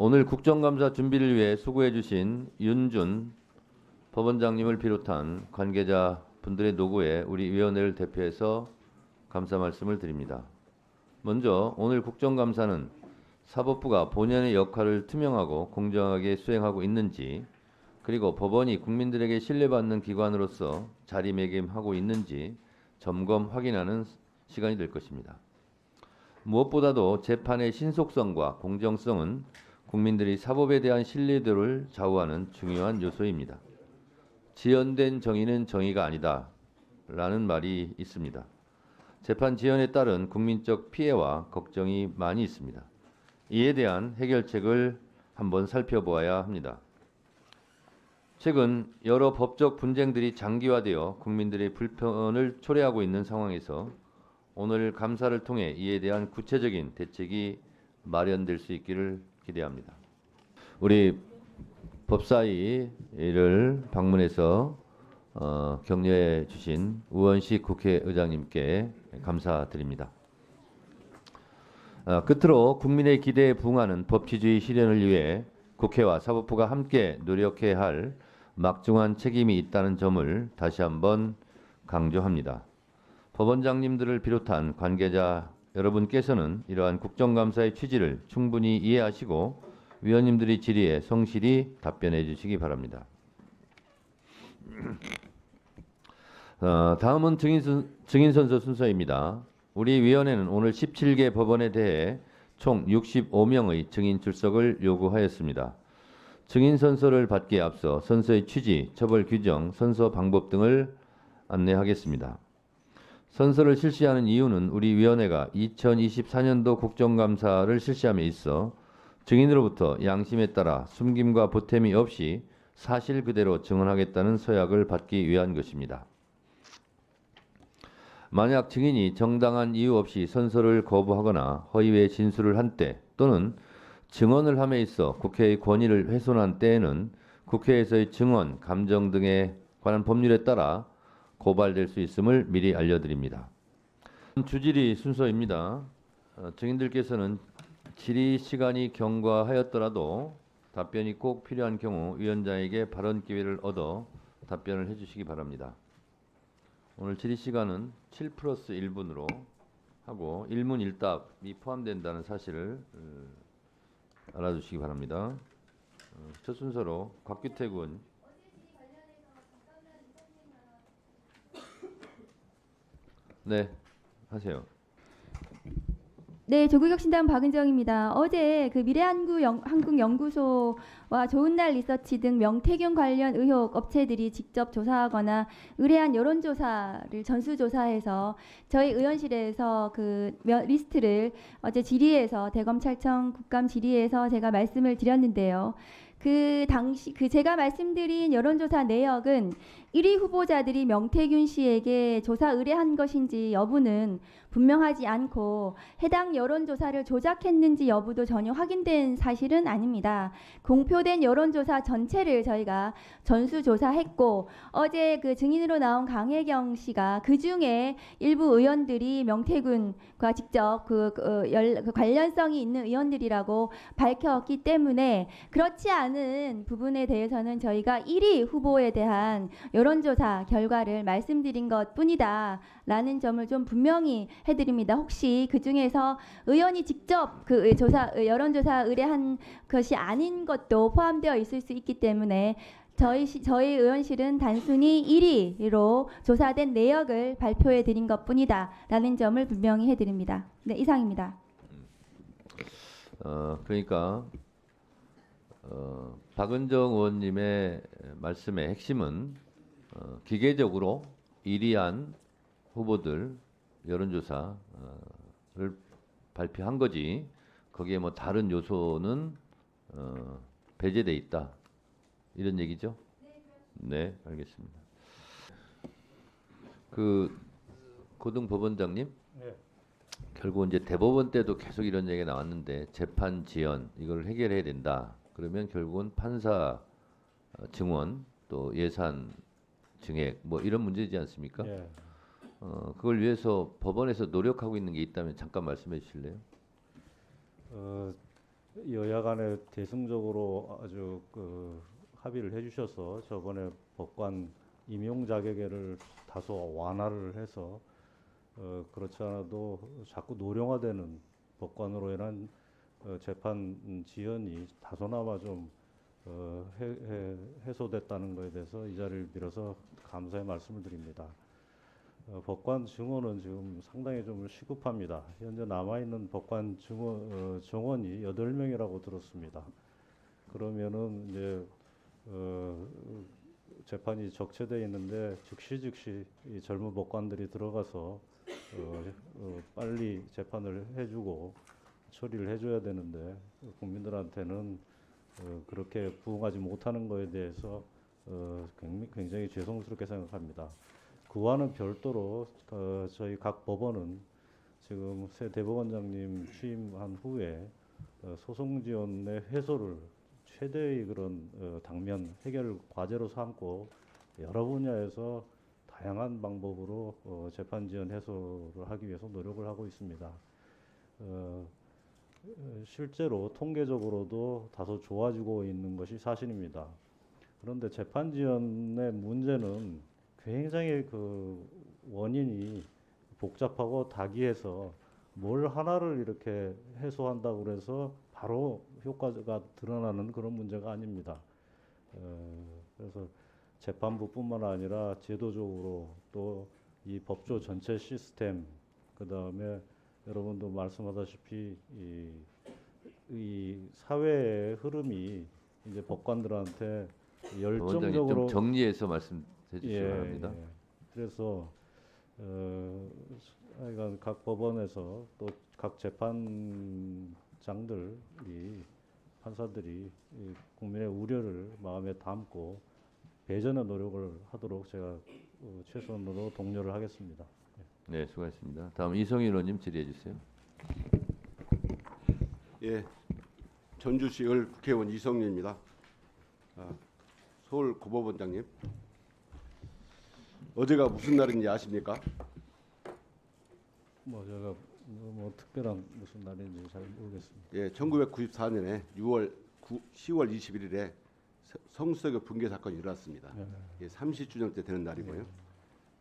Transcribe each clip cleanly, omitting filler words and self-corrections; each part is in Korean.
오늘 국정감사 준비를 위해 수고해 주신 윤준 법원장님을 비롯한 관계자 분들의 노고에 우리 위원회를 대표해서 감사 말씀을 드립니다. 먼저 오늘 국정감사는 사법부가 본연의 역할을 투명하고 공정하게 수행하고 있는지, 그리고 법원이 국민들에게 신뢰받는 기관으로서 자리매김하고 있는지 점검 확인하는 시간이 될 것입니다. 무엇보다도 재판의 신속성과 공정성은 국민들이 사법에 대한 신뢰도를 좌우하는 중요한 요소입니다. 지연된 정의는 정의가 아니다 라는 말이 있습니다. 재판 지연에 따른 국민적 피해와 걱정이 많이 있습니다. 이에 대한 해결책을 한번 살펴보아야 합니다. 최근 여러 법적 분쟁들이 장기화되어 국민들의 불편을 초래하고 있는 상황에서 오늘 감사를 통해 이에 대한 구체적인 대책이 마련될 수 있기를 기대합니다. 우리 법사위를 방문해서 격려해 주신 우원식 국회의장님께 감사드립니다. 끝으로 국민의 기대에 부응하는 법치주의 실현을 위해 국회와 사법부가 함께 노력해야 할 막중한 책임이 있다는 점을 다시 한번 강조합니다. 법원장님들을 비롯한 관계자 여러분께서는 이러한 국정감사의 취지를 충분히 이해하시고 위원님들의 질의에 성실히 답변해 주시기 바랍니다. 다음은 증인선서 순서입니다. 우리 위원회는 오늘 17개 법원에 대해 총 65명의 증인 출석을 요구하였습니다. 증인 선서를 받기에 앞서 선서의 취지, 처벌 규정, 선서 방법 등을 안내하겠습니다. 선서를 실시하는 이유는 우리 위원회가 2024년도 국정감사를 실시함에 있어 증인으로부터 양심에 따라 숨김과 보탬이 없이 사실 그대로 증언하겠다는 서약을 받기 위한 것입니다. 만약 증인이 정당한 이유 없이 선서를 거부하거나 허위의 진술을 한 때 또는 증언을 함에 있어 국회의 권위를 훼손한 때에는 국회에서의 증언, 감정 등에 관한 법률에 따라 고발될 수 있음을 미리 알려드립니다. 주질의 순서입니다. 증인들께서는 질의 시간이 경과하였더라도 답변이 꼭 필요한 경우 위원장에게 발언 기회를 얻어 답변을 해주시기 바랍니다. 오늘 질의 시간은 7+1분으로 하고 1문 1답이 포함된다는 사실을 알아주시기 바랍니다. 첫 순서로 곽규태 군. 네, 하세요. 네, 조국혁신당 박은정입니다. 어제 그 미래한국연구소와 좋은날 리서치 등 명태균 관련 의혹 업체들이 직접 조사하거나 의뢰한 여론조사를 전수조사해서 저희 의원실에서 그 리스트를 어제 질의에서 대검찰청 국감 질의에서 제가 말씀을 드렸는데요. 그 당시 제가 말씀드린 여론조사 내역은 1위 후보자들이 명태균 씨에게 조사 의뢰한 것인지 여부는 분명하지 않고 해당 여론조사를 조작했는지 여부도 전혀 확인된 사실은 아닙니다. 공표된 여론조사 전체를 저희가 전수조사했고 어제 그 증인으로 나온 강혜경 씨가 그 중에 일부 의원들이 명태균과 직접 그 관련성이 있는 의원들이라고 밝혔기 때문에 그렇지 않은 부분에 대해서는 저희가 1위 후보에 대한 여론조사 결과를 말씀드린 것뿐이다 라는 점을 좀 분명히 해드립니다. 혹시 그 중에서 의원이 직접 그 여론조사 의뢰한 것이 아닌 것도 포함되어 있을 수 있기 때문에 저희 의원실은 단순히 1위로 조사된 내역을 발표해 드린 것뿐이다 라는 점을 분명히 해드립니다. 네, 이상입니다. 그러니까 박은정 의원님의 말씀의 핵심은 기계적으로 1위한 후보들 여론조사를 발표한 거지 거기에 뭐 다른 요소는 배제돼 있다 이런 얘기죠? 네, 알겠습니다. 그 고등법원장님, 네. 결국 이제 대법원 때도 계속 이런 얘기가 나왔는데 재판 지연 이걸 해결해야 된다. 그러면 결국은 판사 증언 또 예산 증액 뭐 이런 문제지 않습니까? 예. 그걸 위해서 법원에서 노력하고 있는 게 있다면 잠깐 말씀해 주실래요? 여야 간에 대승적으로 아주 합의를 해주셔서 저번에 법관 임용 자격을 다소 완화를 해서 그렇지 않아도 자꾸 노령화되는 법관으로 인한 재판 지연이 다소나마 좀 해소됐다는 것에 대해서 이 자리를 빌어서 감사의 말씀을 드립니다. 법관 증원은 지금 상당히 좀 시급합니다. 현재 남아있는 법관 정원이 8명이라고 들었습니다. 그러면은 이제 재판이 적체되어 있는데 즉시 이 젊은 법관들이 들어가서 빨리 재판을 해주고 처리를 해줘야 되는데 국민들한테는 그렇게 부응하지 못하는 것에 대해서 굉장히 죄송스럽게 생각합니다. 그와는 별도로 저희 각 법원은 지금 새 대법원장님 취임한 후에 소송 지원의 해소를 최대의 그런 당면 해결 과제로 삼고 여러 분야에서 다양한 방법으로 재판 지연 해소를 하기 위해서 노력을 하고 있습니다. 실제로 통계적으로도 다소 좋아지고 있는 것이 사실입니다. 그런데 재판 지연의 문제는 굉장히 원인이 복잡하고 다기해서 뭘 하나를 이렇게 해소한다고 그래서 바로 효과가 드러나는 그런 문제가 아닙니다. 그래서 재판부뿐만 아니라 제도적으로 또 이 법조 전체 시스템, 그 다음에 여러분도 말씀하다시피 이 사회의 흐름이 이제 법관들한테 법원장님 열정적으로 좀 정리해서 말씀해 주시기 바랍니다. 그래서 하여간 각 법원에서 또 각 재판장들이 판사들이 이 국민의 우려를 마음에 담고 배전의 노력을 하도록 제가 최선으로 독려를 하겠습니다. 네, 수고하셨습니다. 다음 이성희 의원님 질의해 주세요. 예, 전주시 을 국회의원 이성윤입니다. 서울 고법원장님, 어제가 무슨 날인지 아십니까? 뭐 제가 뭐 특별한 무슨 날인지 잘 모르겠습니다. 예, 1994년에 10월 21일에 성수대교 붕괴 사건이 일어났습니다. 예, 30주년째 되는 날이고요.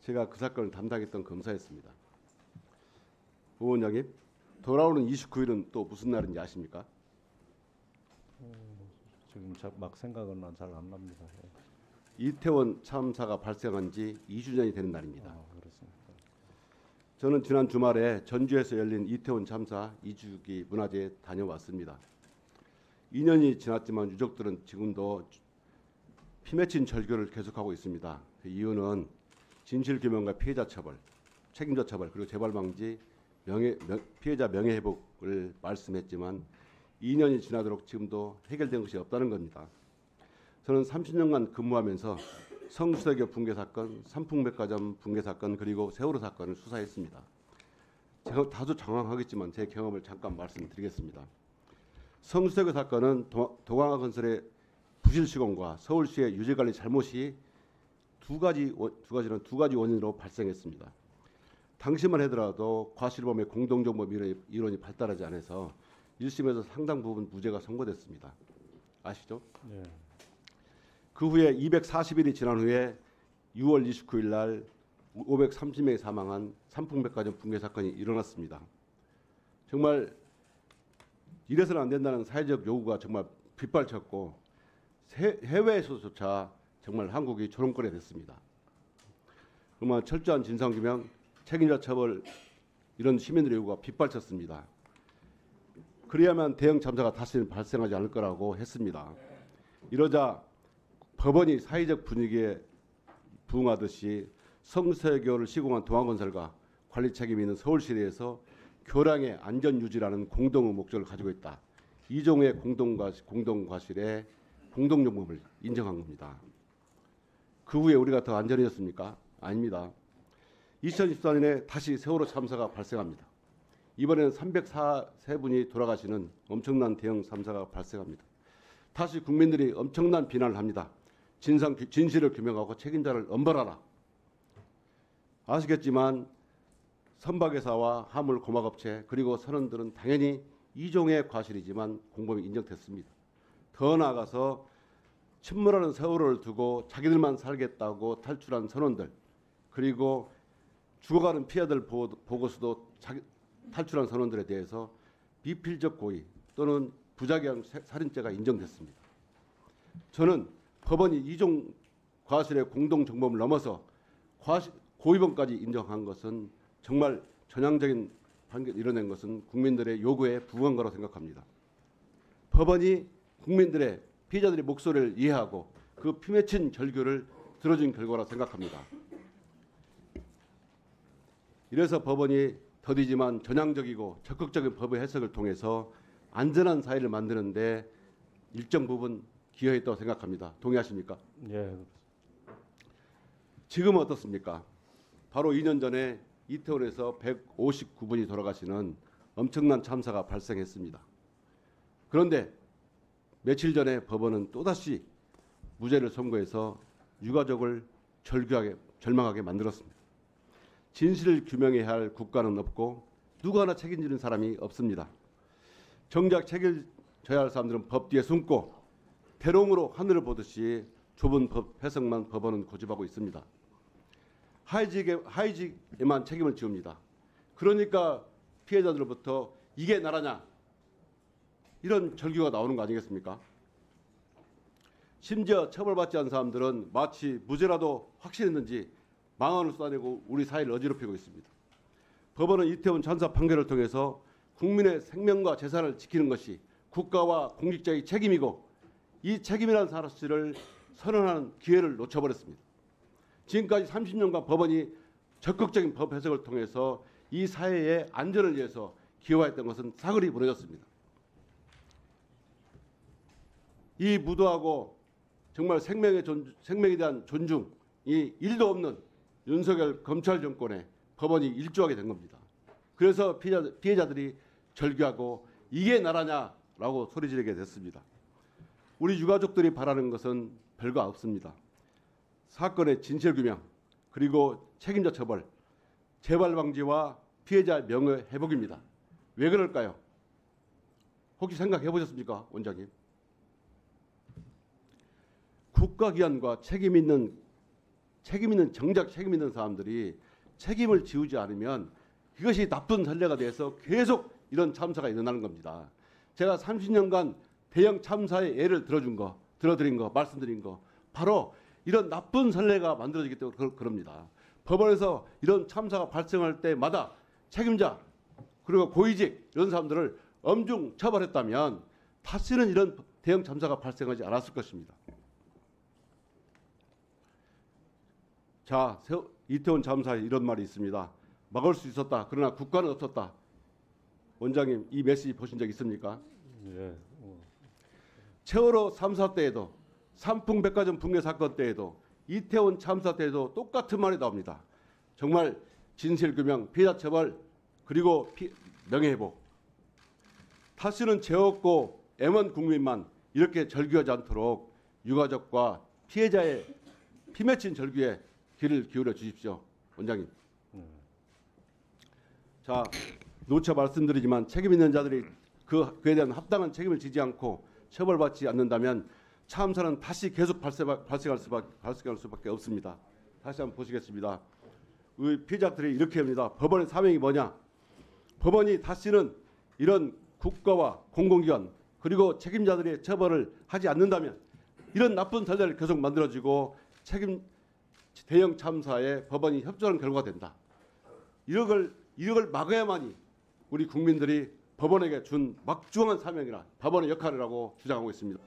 제가 그 사건을 담당했던 검사였습니다. 고원장님, 돌아오는 29일은 또 무슨 날인지 아십니까? 지금 막 생각은 잘 안 납니다. 이태원 참사가 발생한 지 2주년이 되는 날입니다. 그렇습니다. 저는 지난 주말에 전주에서 열린 이태원 참사 2주기 문화제에 다녀왔습니다. 2년이 지났지만 유족들은 지금도 피맺힌 절규를 계속하고 있습니다. 그 이유는 진실규명과 피해자 처벌, 책임자 처벌, 그리고 재발 방지, 피해자 명예회복을 말씀했지만 2년이 지나도록 지금도 해결된 것이 없다는 겁니다. 저는 30년간 근무하면서 성수대교 붕괴 사건, 삼풍백화점 붕괴 사건, 그리고 세월호 사건을 수사했습니다. 제가 다소 장황하겠지만 제 경험을 잠깐 말씀드리겠습니다. 성수대교 사건은 동아건설의 부실 시공과 서울시의 유지관리 잘못이 두 가지 원인으로 발생했습니다. 당시만 하더라도 과실범의 공동정보 이론이 발달하지 않아서 1심에서 상당 부분 무죄가 선고됐습니다. 아시죠? 네. 그 후에 240일이 지난 후에 6월 29일 날 530명이 사망한 삼풍백화점 붕괴 사건이 일어났습니다. 정말 이래서는 안 된다는 사회적 요구가 정말 빗발쳤고 해외에서조차 정말 한국이 조롱거리 됐습니다. 그러면 철저한 진상규명, 책임자 처벌 이런 시민들의 요구가 빗발쳤습니다. 그래야만 대형 참사가 다시는 발생하지 않을 거라고 했습니다. 이러자 법원이 사회적 분위기에 부응하듯이 성수대교를 시공한 동아건설과 관리 책임이 있는 서울시에서 교량의 안전 유지라는 공동 목적을 가지고 있다. 이종의 공동과실의 공동용범을 인정한 겁니다. 그 후에 우리가 더 안전해졌습니까? 아닙니다. 2014년에 다시 세월호 참사가 발생합니다. 이번에는 304분이 돌아가시는 엄청난 대형 참사가 발생합니다. 다시 국민들이 엄청난 비난을 합니다. 진실을 규명하고 책임자를 엄벌하라. 아시겠지만 선박회사와 화물 고막업체 그리고 선원들은 당연히 이종의 과실이지만 공범이 인정됐습니다. 더 나아가서 침몰하는 세월호를 두고 자기들만 살겠다고 탈출한 선원들, 그리고 죽어가는 피해자들 보고서도 탈출한 선원들에 대해서 비필적 고의 또는 부작용 살인죄가 인정됐습니다. 저는 법원이 이종 과실의 공동정범을 넘어서 고의범까지 인정한 것은 정말 전향적인 판결을 이뤄낸 것은 국민들의 요구에 부응한 거라고 생각합니다. 법원이 국민들의 피해자들의 목소리를 이해하고 그 피맺힌 절규를 들어준 결과라고 생각합니다. 이래서 법원이 더디지만 전향적이고 적극적인 법의 해석을 통해서 안전한 사회를 만드는 데 일정 부분 기여했다고 생각합니다. 동의하십니까? 예. 지금은 어떻습니까? 바로 2년 전에 이태원에서 159분이 돌아가시는 엄청난 참사가 발생했습니다. 그런데 며칠 전에 법원은 또다시 무죄를 선고해서 유가족을 절망하게 만들었습니다. 진실을 규명해야 할 국가는 없고 누구 하나 책임지는 사람이 없습니다. 정작 책임져야 할 사람들은 법 뒤에 숨고 대롱으로 하늘을 보듯이 좁은 법 해석만 법원은 고집하고 있습니다. 하이직에만 책임을 지웁니다. 그러니까 피해자들로부터 이게 나라냐 이런 절규가 나오는 거 아니겠습니까? 심지어 처벌받지 않은 사람들은 마치 무죄라도 확신했는지 망언을 쏟아내고 우리 사회를 어지럽히고 있습니다. 법원은 이태원 참사 판결을 통해서 국민의 생명과 재산을 지키는 것이 국가와 공직자의 책임이고 이 책임이라는 사실을 선언하는 기회를 놓쳐버렸습니다. 지금까지 30년간 법원이 적극적인 법 해석을 통해서 이 사회의 안전을 위해서 기여했던 것은 사글이 무너졌습니다. 이 무도하고 정말 생명에 대한 존중이 1도 없는 윤석열 검찰 정권에 법원이 일조하게 된 겁니다. 그래서 피해자들이 절규하고 이게 나라냐라고 소리 지르게 됐습니다. 우리 유가족들이 바라는 것은 별거 없습니다. 사건의 진실규명, 그리고 책임자 처벌, 재발 방지와 피해자 명예 회복입니다. 왜 그럴까요? 혹시 생각해 보셨습니까, 원장님? 국가기관과 책임 있는 정작 책임 있는 사람들이 책임을 지우지 않으면 그것이 나쁜 선례가 돼서 계속 이런 참사가 일어나는 겁니다. 제가 30년간 대형 참사의 예를 들어드린 거, 말씀드린 거 바로 이런 나쁜 선례가 만들어지기 때문에 그럽니다. 법원에서 이런 참사가 발생할 때마다 책임자 그리고 고위직 이런 사람들을 엄중 처벌했다면 다시는 이런 대형 참사가 발생하지 않았을 것입니다. 자, 이태원 참사에 이런 말이 있습니다. 막을 수 있었다. 그러나 국가는 없었다. 원장님, 이 메시지 보신 적 있습니까? 예. 세월호 3사 때에도 삼풍백화점 붕괴 사건 때에도 이태원 참사 때에도 똑같은 말이 나옵니다. 정말 진실규명, 피해자 처벌, 그리고 명예회복. 다시는 죄 없고 M1 국민만 이렇게 절규하지 않도록 유가족과 피해자의 피맺힌 절규에 귀를 기울여 주십시오. 원장님. 자, 누차 말씀드리지만 책임 있는 자들이 그에 대한 합당한 책임을 지지 않고 처벌받지 않는다면 참사는 다시 계속 발생할 수밖에 없습니다. 다시 한번 보시겠습니다. 우리 피해자들이 이렇게 합니다. 법원의 사명이 뭐냐? 법원이 다시는 이런 국가와 공공기관 그리고 책임자들의 처벌을 하지 않는다면 이런 나쁜 선례를 계속 만들어지고 대형 참사에 법원이 협조하는 결과가 된다. 이걸 막아야만이 우리 국민들이 법원에게 준 막중한 사명이라 법원의 역할이라고 주장하고 있습니다.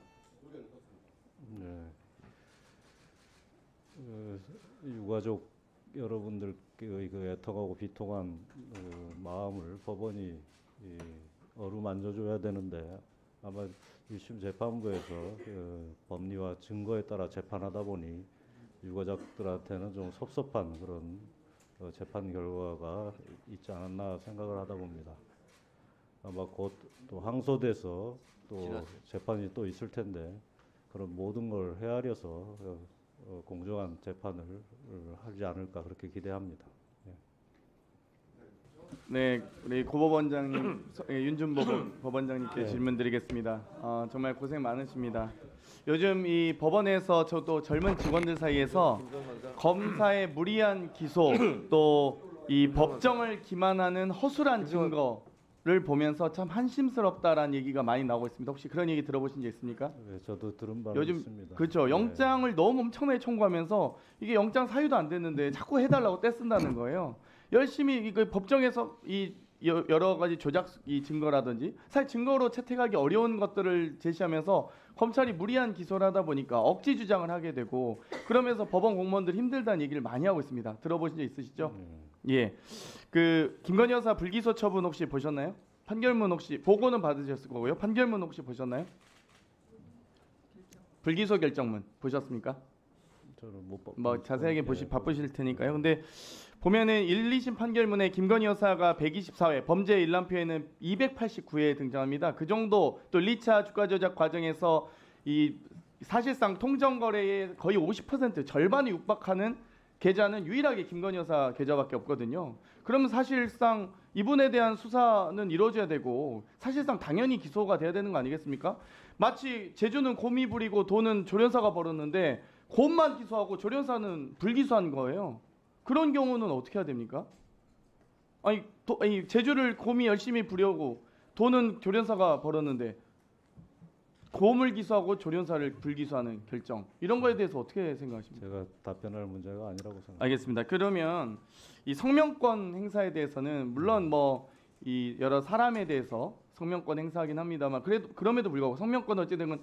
네. 유가족 여러분들의 그 애통하고 비통한 마음을 법원이 어루만져줘야 되는데 아마 1심 재판부에서 법리와 증거에 따라 재판하다 보니 유가족들한테는 좀 섭섭한 그런 재판 결과가 있지 않았나 생각을 하다 봅니다. 아마 곧 또 항소돼서 또 재판이 또 있을 텐데 그런 모든 걸 헤아려서 공정한 재판을 하지 않을까 그렇게 기대합니다. 예. 네, 우리 고법원장님, 윤준 법원장님께 질문드리겠습니다. 정말 고생 많으십니다. 요즘 이 법원에서 저도 젊은 직원들 사이에서 검사의 무리한 기소 또 이 법정을 기만하는 허술한 증거를 보면서 참 한심스럽다라는 얘기가 많이 나오고 있습니다. 혹시 그런 얘기 들어보신 적 있습니까? 네, 저도 들은 바가 요즘 있습니다. 그렇죠. 네. 영장을 너무 엄청나게 청구하면서 이게 영장 사유도 안 됐는데 자꾸 해달라고 떼쓴다는 거예요. 열심히 이거 법정에서 이 여러 가지 조작 이 증거라든지 사실 증거로 채택하기 어려운 것들을 제시하면서 검찰이 무리한 기소를 하다 보니까 억지 주장을 하게 되고 그러면서 법원 공무원들 힘들다는 얘기를 많이 하고 있습니다. 들어보신 적 있으시죠? 예. 그 김건희 여사 불기소 처분 혹시 보셨나요? 판결문 혹시 보고는 받으셨을 거고요. 판결문 혹시 보셨나요? 불기소 결정문 보셨습니까? 저는 못 봐- 뭐 자세하게 예, 바쁘실 테니까요. 근데 보면은 1, 2심 판결문에 김건희 여사가 124회, 범죄 일람표에는 289회에 등장합니다. 그 정도 또 2차 주가 조작 과정에서 이 사실상 통정 거래의 거의 50% 절반이 육박하는 계좌는 유일하게 김건희 여사 계좌밖에 없거든요. 그러면 사실상 이분에 대한 수사는 이루어져야 되고 사실상 당연히 기소가 돼야 되는 거 아니겠습니까? 마치 제주는 곰이 부리고 돈은 조련사가 벌었는데 곰만 기소하고 조련사는 불기소한 거예요. 그런 경우는 어떻게 해야 됩니까? 아니, 아니 제주를 곰이 열심히 부려고 돈은 조련사가 벌었는데 곰을 기소하고 조련사를 불기소하는 결정 이런 거에 대해서 어떻게 생각하십니까? 제가 답변할 문제가 아니라고 생각합니다. 알겠습니다. 그러면 이 성명권 행사에 대해서는 물론 뭐 이 여러 사람에 대해서 성명권 행사하긴 합니다만 그럼에도 불구하고 성명권 어찌되건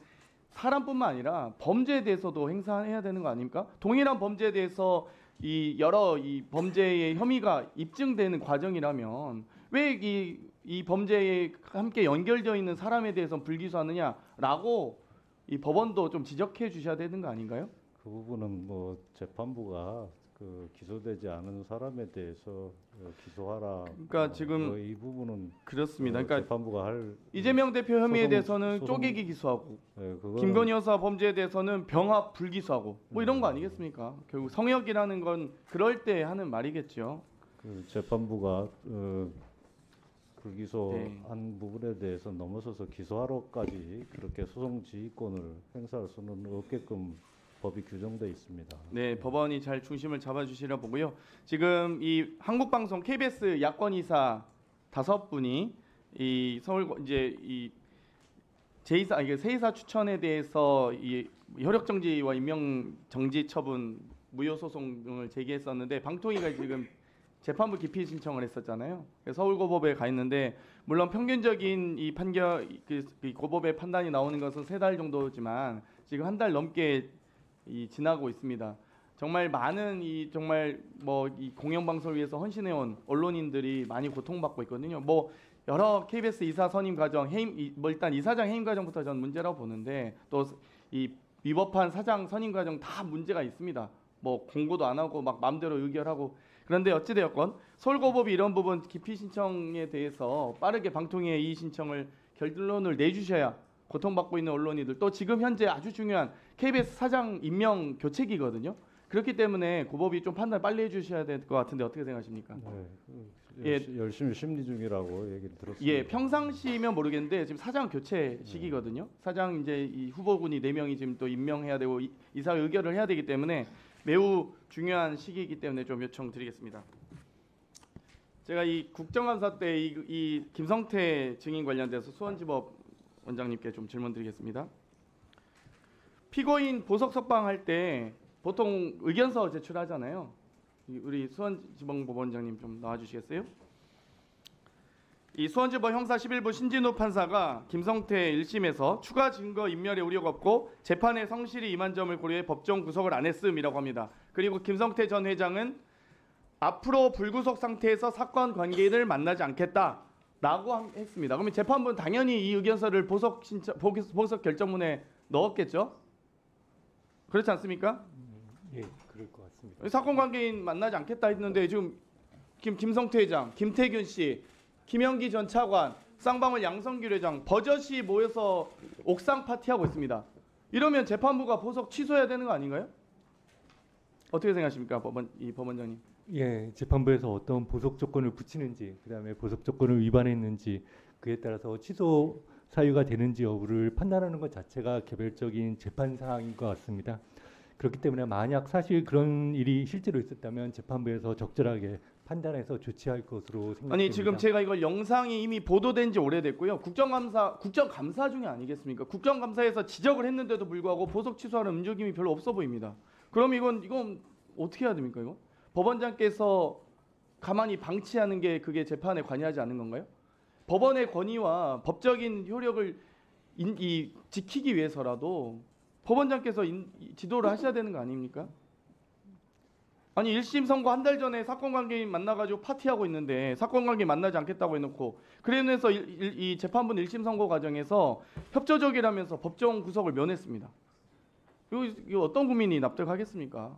사람뿐만 아니라 범죄에 대해서도 행사해야 되는 거 아닙니까? 동일한 범죄에 대해서 이 여러 이 범죄의 혐의가 입증되는 과정이라면 왜 이 범죄에 함께 연결되어 있는 사람에 대해서 불기소하느냐라고 이 법원도 좀 지적해 주셔야 되는 거 아닌가요? 그 부분은 뭐 재판부가 그 기소되지 않은 사람에 대해서 기소하라. 그러니까 지금 뭐이 부분은 그렇습니다. 그러니까 재판부가 할 이재명 대표 혐의에 소송- 대해서는 소송- 쪼개기 기소하고 그거는 김건희 여사 범죄에 대해서는 병합 불기소하고 뭐 이런 거 아니겠습니까? 결국 성역이라는 건 그럴 때 하는 말이겠죠. 그 재판부가 불기소한 네. 부분에 대해서 넘어서서 기소하러까지 그렇게 소송 지휘권을 행사할 수는 없게끔 법이 규정돼 있습니다. 네, 법원이 잘 중심을 잡아주시려 보고요. 지금 이 한국방송 KBS 야권 이사 5분이 이 서울 이제 이 제2사 이게 세이사 추천에 대해서 이 혈역 정지와 임명 정지 처분 무효 소송을 제기했었는데 방통위가 지금 재판부 기피 신청을 했었잖아요. 그래서 서울고법에 가 있는데 물론 평균적인 이 판결 이 고법의 판단이 나오는 것은 3달 정도지만 지금 1달 넘게 지나고 있습니다. 정말 많은 이 정말 뭐 이 공영방송을 위해서 헌신해온 언론인들이 많이 고통받고 있거든요. 뭐 여러 KBS 이사 선임 과정, 뭐 일단 이사장 해임 과정부터 저는 문제라고 보는데 또 이 위법한 사장 선임 과정 다 문제가 있습니다. 뭐 공고도 안 하고 막 마음대로 의결하고 그런데 어찌되었건 서울고법이 이런 부분 기피 신청에 대해서 빠르게 방통위에 이 신청을 결론을 내주셔야 고통받고 있는 언론인들 또 지금 현재 아주 중요한 KBS 사장 임명 교체기거든요. 그렇기 때문에 고법이 좀 판단 빨리 해주셔야 될 것 같은데 어떻게 생각하십니까? 네, 열심히 심리 중이라고 얘기를 들었습니다. 예, 평상시면 모르겠는데 지금 사장 교체 시기거든요. 사장 이제 이 후보군이 4명이 지금 또 임명해야 되고 이사 의결을 해야 되기 때문에 매우 중요한 시기이기 때문에 좀 요청드리겠습니다. 제가 이 국정감사 때 이 김성태 증인 관련돼서 수원지법 원장님께 좀 질문드리겠습니다. 피고인 보석 석방할 때 보통 의견서 제출하잖아요. 우리 수원지방법원장님 좀 나와주시겠어요? 이 수원지법 형사 11부 신진우 판사가 김성태 1심에서 추가 증거 인멸의 우려가 없고 재판에 성실히 임한 점을 고려해 법정 구속을 안 했음이라고 합니다. 그리고 김성태 전 회장은 앞으로 불구속 상태에서 사건 관계인을 만나지 않겠다라고 했습니다. 그러면 재판부는 당연히 이 의견서를 보석 결정문에 넣었겠죠? 그렇지 않습니까? 예, 그럴 것 같습니다. 사건 관계인 만나지 않겠다 했는데 지금 김성태 회장, 김태균 씨, 김영기 전 차관, 쌍방울 양성규 회장 버젓이 모여서 옥상 파티하고 있습니다. 이러면 재판부가 보석 취소해야 되는 거 아닌가요? 어떻게 생각하십니까, 법원장님? 예, 재판부에서 어떤 보석 조건을 붙이는지, 그다음에 보석 조건을 위반했는지 그에 따라서 취소 사유가 되는지 여부를 판단하는 것 자체가 개별적인 재판 사항인 것 같습니다. 그렇기 때문에 만약 사실 그런 일이 실제로 있었다면 재판부에서 적절하게 판단해서 조치할 것으로 생각됩니다. 아니 지금 제가 이걸 영상이 이미 보도된 지 오래됐고요. 국정감사 중에 아니겠습니까? 국정감사에서 지적을 했는데도 불구하고 보석 취소하는 움직임이 별로 없어 보입니다. 그럼 이건 어떻게 해야 됩니까? 이거 법원장께서 가만히 방치하는 게 그게 재판에 관여하지 않는 건가요? 법원의 권위와 법적인 효력을 지키기 위해서라도 법원장께서 지도를 하셔야 되는 거 아닙니까? 아니 1심 선고 한 달 전에 사건 관계인 만나가지고 파티하고 있는데 사건 관계인 만나지 않겠다고 해놓고 그래서 이 재판부는 1심 선고 과정에서 협조적이라면서 법정 구속을 면했습니다. 이거 어떤 국민이 납득하겠습니까?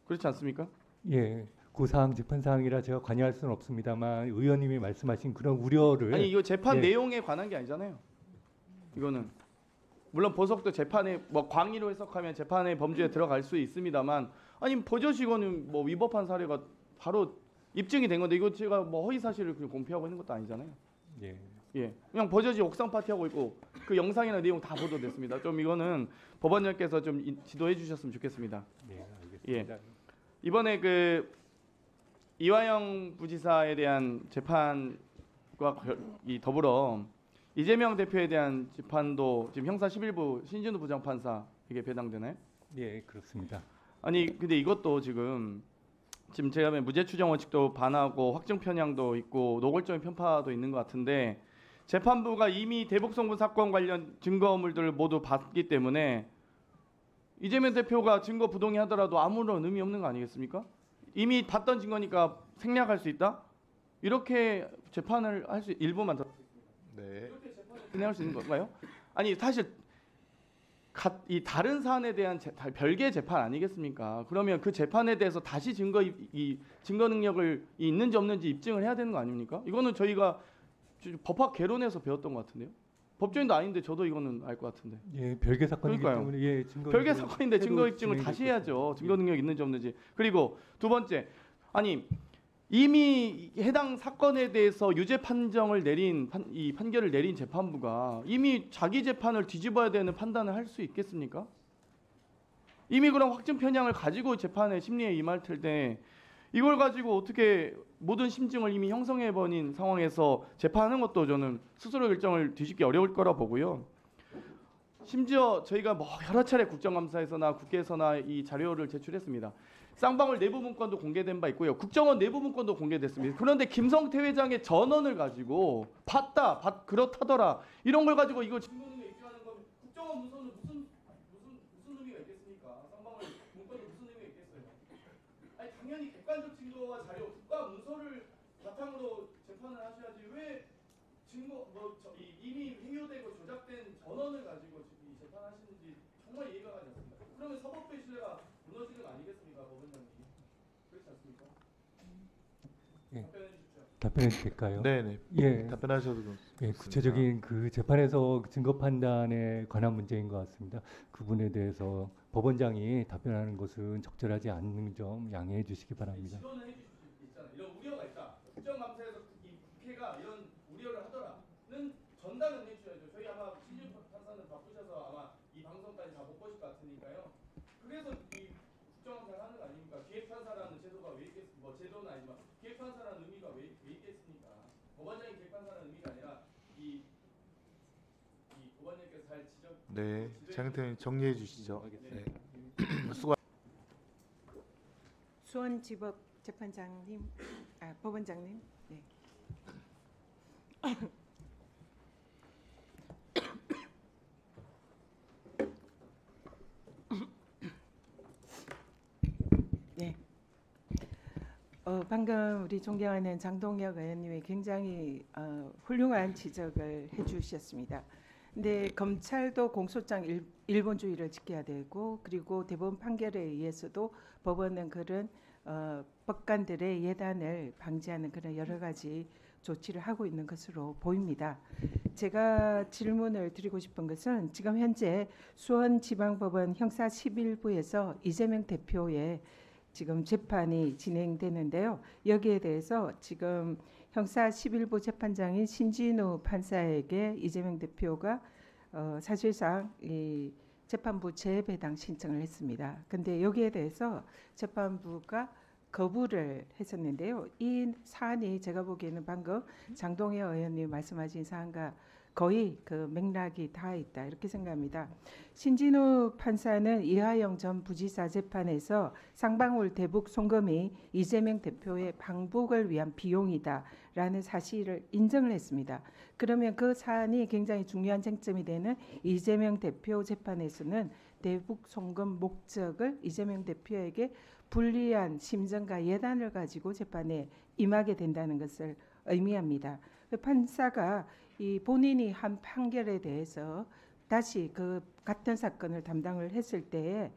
그렇지 않습니까? 예, 그 사항 재판 사항이라 제가 관여할 수는 없습니다만 의원님이 말씀하신 그런 우려를 아니 이거 재판 예. 내용에 관한 게 아니잖아요. 이거는 물론 보석도 재판에 뭐 광의로 해석하면 재판의 범주에 들어갈 수 있습니다만 아니 버젓이 이거는 뭐 위법한 사례가 바로 입증이 된 건데 이거 제가 뭐 허위 사실을 그냥 공표하고 있는 것도 아니잖아요. 예. 예, 그냥 버젓이 옥상 파티하고 있고 그 영상이나 내용 다 보도됐습니다. 좀 이거는 법원장께서 좀 지도해 주셨으면 좋겠습니다. 예, 알겠습니다. 이번에 그 이화영 부지사에 대한 재판과 더불어 이재명 대표에 대한 재판도 지금 형사 11부 신진우 부장판사에게 배당되나요? 예, 그렇습니다. 아니 근데 이것도 지금 제가 보면 무죄 추정 원칙도 반하고 확정 편향도 있고 노골적인 편파도 있는 것 같은데 재판부가 이미 대북송금 사건 관련 증거물들을 모두 봤기 때문에 이재명 대표가 증거 부동의하더라도 아무런 의미 없는 거 아니겠습니까? 이미 봤던 증거니까 생략할 수 있다? 이렇게 재판을 할 수 일부만 더 네. 진행할 수 있는 건가요? 아니 사실 이 다른 사안에 대한 별개의 재판 아니겠습니까? 그러면 그 재판에 대해서 다시 증거 능력을 있는지 없는지 입증을 해야 되는 거 아닙니까? 이거는 저희가 법학 개론에서 배웠던 것 같은데요. 법조인도 아닌데 저도 이거는 알 것 같은데. 예, 별개 사건이기 그러니까요. 때문에 예, 증거 별개 사건인데 증거 입증을 진행될 다시 것입니다. 해야죠. 증거 능력 있는지 없는지. 그리고 두 번째, 아니 이미 해당 사건에 대해서 유죄 판정을 내린 이 판결을 내린 재판부가 이미 자기 재판을 뒤집어야 되는 판단을 할 수 있겠습니까? 이미 그런 확증 편향을 가지고 재판의 심리에 임할 텐데 이걸 가지고 어떻게 모든 심증을 이미 형성해 버린 상황에서 재판하는 것도 저는 스스로 결정을 뒤집기 어려울 거라 보고요. 심지어 저희가 뭐 여러 차례 국정감사에서나 국회에서나 이 자료를 제출했습니다. 쌍방울 내부 문건도 공개된 바 있고요. 국정원 내부 문건도 공개됐습니다. 그런데 김성태 회장의 전언을 가지고 그렇다더라 이런 걸 가지고 이거 증거능력 입증하는 건 국정원 문서는 무슨 의미가 있겠습니까? 쌍방울 문건도 무슨 의미가 있겠어요? 아니 당연히 객관적 증거와 자료, 국가 문서를 바탕으로 재판을 하셔야지 왜 증거 이미 회유되고 조작된 전언을 가지고 이 재판하시는지 정말 이해가 가지 않습니다. 그러면 사법부의 신뢰가 무너지는 거 아니겠습니까, 법원장님? 그렇지 않습니까? 예. 답변해 주십시오. 답변해도 될까요? 네네. 예, 답변하셔도 예, 구체적인 그 재판에서 증거 판단에 관한 문제인 것 같습니다. 그 부분에 대해서 법원장이 답변하는 것은 적절하지 않는 점 양해해 주시기 바랍니다. 지원을 해주실 수 있잖아요. 이런 우려가 있다. 국정감사에서 이 국회가 이런 우려를 하더라는 전달은 해주셔야죠. 저희 아마 신준 판사는 바쁘셔서 아마 이 방송까지 다 못 보실 것 같으니까요. 그래서 이 국정감사를 하는 거 아닙니까? 기획판사라는 제도가 왜 있겠습니까? 뭐 제도는 아니지만 기획판사라는 의미가 왜 있겠습니까? 법원장이 기획판사라는 의미가 아니라 이 법원장께서 잘 지적. 네. 장영태 정리해 주시죠. 네. 수원지법 재판장님, 법원장님. 네. 네. 방금 우리 존경하는 장동혁 의원님이 굉장히 훌륭한 지적을 해주셨습니다. 근데 검찰도 공소장 일본주의를 지켜야 되고 그리고 대법원 판결에 의해서도 법원은 그런 법관들의 예단을 방지하는 그런 여러 가지 조치를 하고 있는 것으로 보입니다. 제가 질문을 드리고 싶은 것은 지금 현재 수원지방법원 형사 11부에서 이재명 대표의 지금 재판이 진행되는데요. 여기에 대해서 지금 형사 11부 재판장인 신진우 판사에게 이재명 대표가 사실상 이 재판부 재배당 신청을 했습니다. 근데 여기에 대해서 재판부가 거부를 했었는데요. 이 사안이 제가 보기에는 방금 장동혜 의원님 말씀하신 사안과 거의 그 맥락이 다 있다 이렇게 생각합니다. 신진우 판사는 이하영 전 부지사 재판에서 쌍방울 대북 송금이 이재명 대표의 방북을 위한 비용이다라는 사실을 인정을 했습니다. 그러면 그 사안이 굉장히 중요한 쟁점이 되는 이재명 대표 재판에서는 대북 송금 목적을 이재명 대표에게 불리한 심정과 예단을 가지고 재판에 임하게 된다는 것을 의미합니다. 판사가 이 본인이 한 판결에 대해서 다시 그 같은 사건을 담당을 했을 때에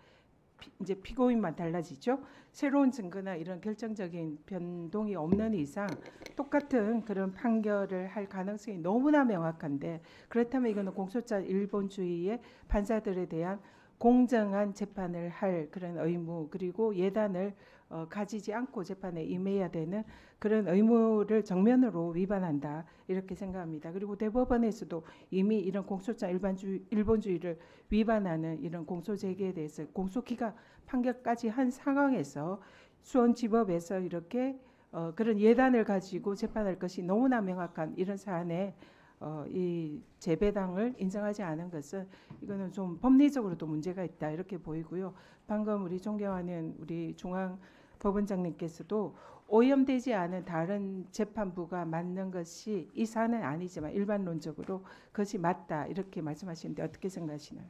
이제 피고인만 달라지죠. 새로운 증거나 이런 결정적인 변동이 없는 이상 똑같은 그런 판결을 할 가능성이 너무나 명확한데, 그렇다면 이거는 공소장 일본주의의 판사들에 대한 공정한 재판을 할 그런 의무, 그리고 예단을 가지지 않고 재판에 임해야 되는 그런 의무를 정면으로 위반한다 이렇게 생각합니다. 그리고 대법원에서도 이미 이런 공소장 일본주의를 위반하는 이런 공소 제기에 대해서 공소기각 판결까지 한 상황에서 수원지법에서 이렇게 그런 예단을 가지고 재판할 것이 너무나 명확한 이런 사안에 이 재배당을 인정하지 않은 것은 이거는 좀 법리적으로도 문제가 있다 이렇게 보이고요. 방금 우리 존경하는 우리 중앙법원장님께서도 오염되지 않은 다른 재판부가 맞는 것이 이 사안은 아니지만 일반론적으로 그것이 맞다 이렇게 말씀하시는데 어떻게 생각하시나요?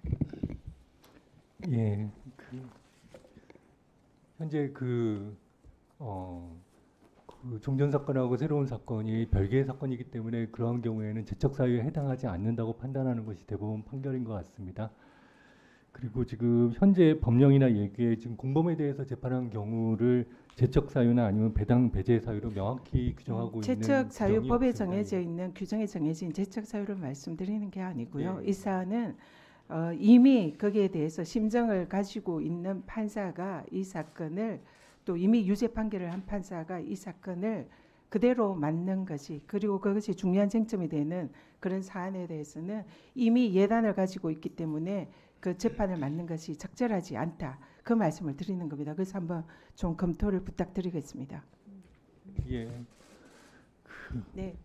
예, 현재 종전 사건하고 새로운 사건이 별개의 사건이기 때문에 그러한 경우에는 제척 사유에 해당하지 않는다고 판단하는 것이 대법원 판결인 것 같습니다. 그리고 지금 현재 법령이나 예규에 지금 공범에 대해서 재판한 경우를 제척 사유나 아니면 배당 배제 사유로 명확히 규정하고 있는 제척 사유 규정이 법에 없습니다. 정해져 있는 규정에 정해진 제척 사유를 말씀드리는 게 아니고요. 예. 이 사안은 이미 거기에 대해서 심정을 가지고 있는 판사가 이 사건을 또 이미 유죄 판결을 한 판사가 이 사건을 그대로 맞는 것이, 그리고 그것이 중요한 쟁점이 되는 그런 사안에 대해서는 이미 예단을 가지고 있기 때문에 그 재판을 맞는 것이 적절하지 않다. 그 말씀을 드리는 겁니다. 그래서 한번 좀 검토를 부탁드리겠습니다. 예. 네,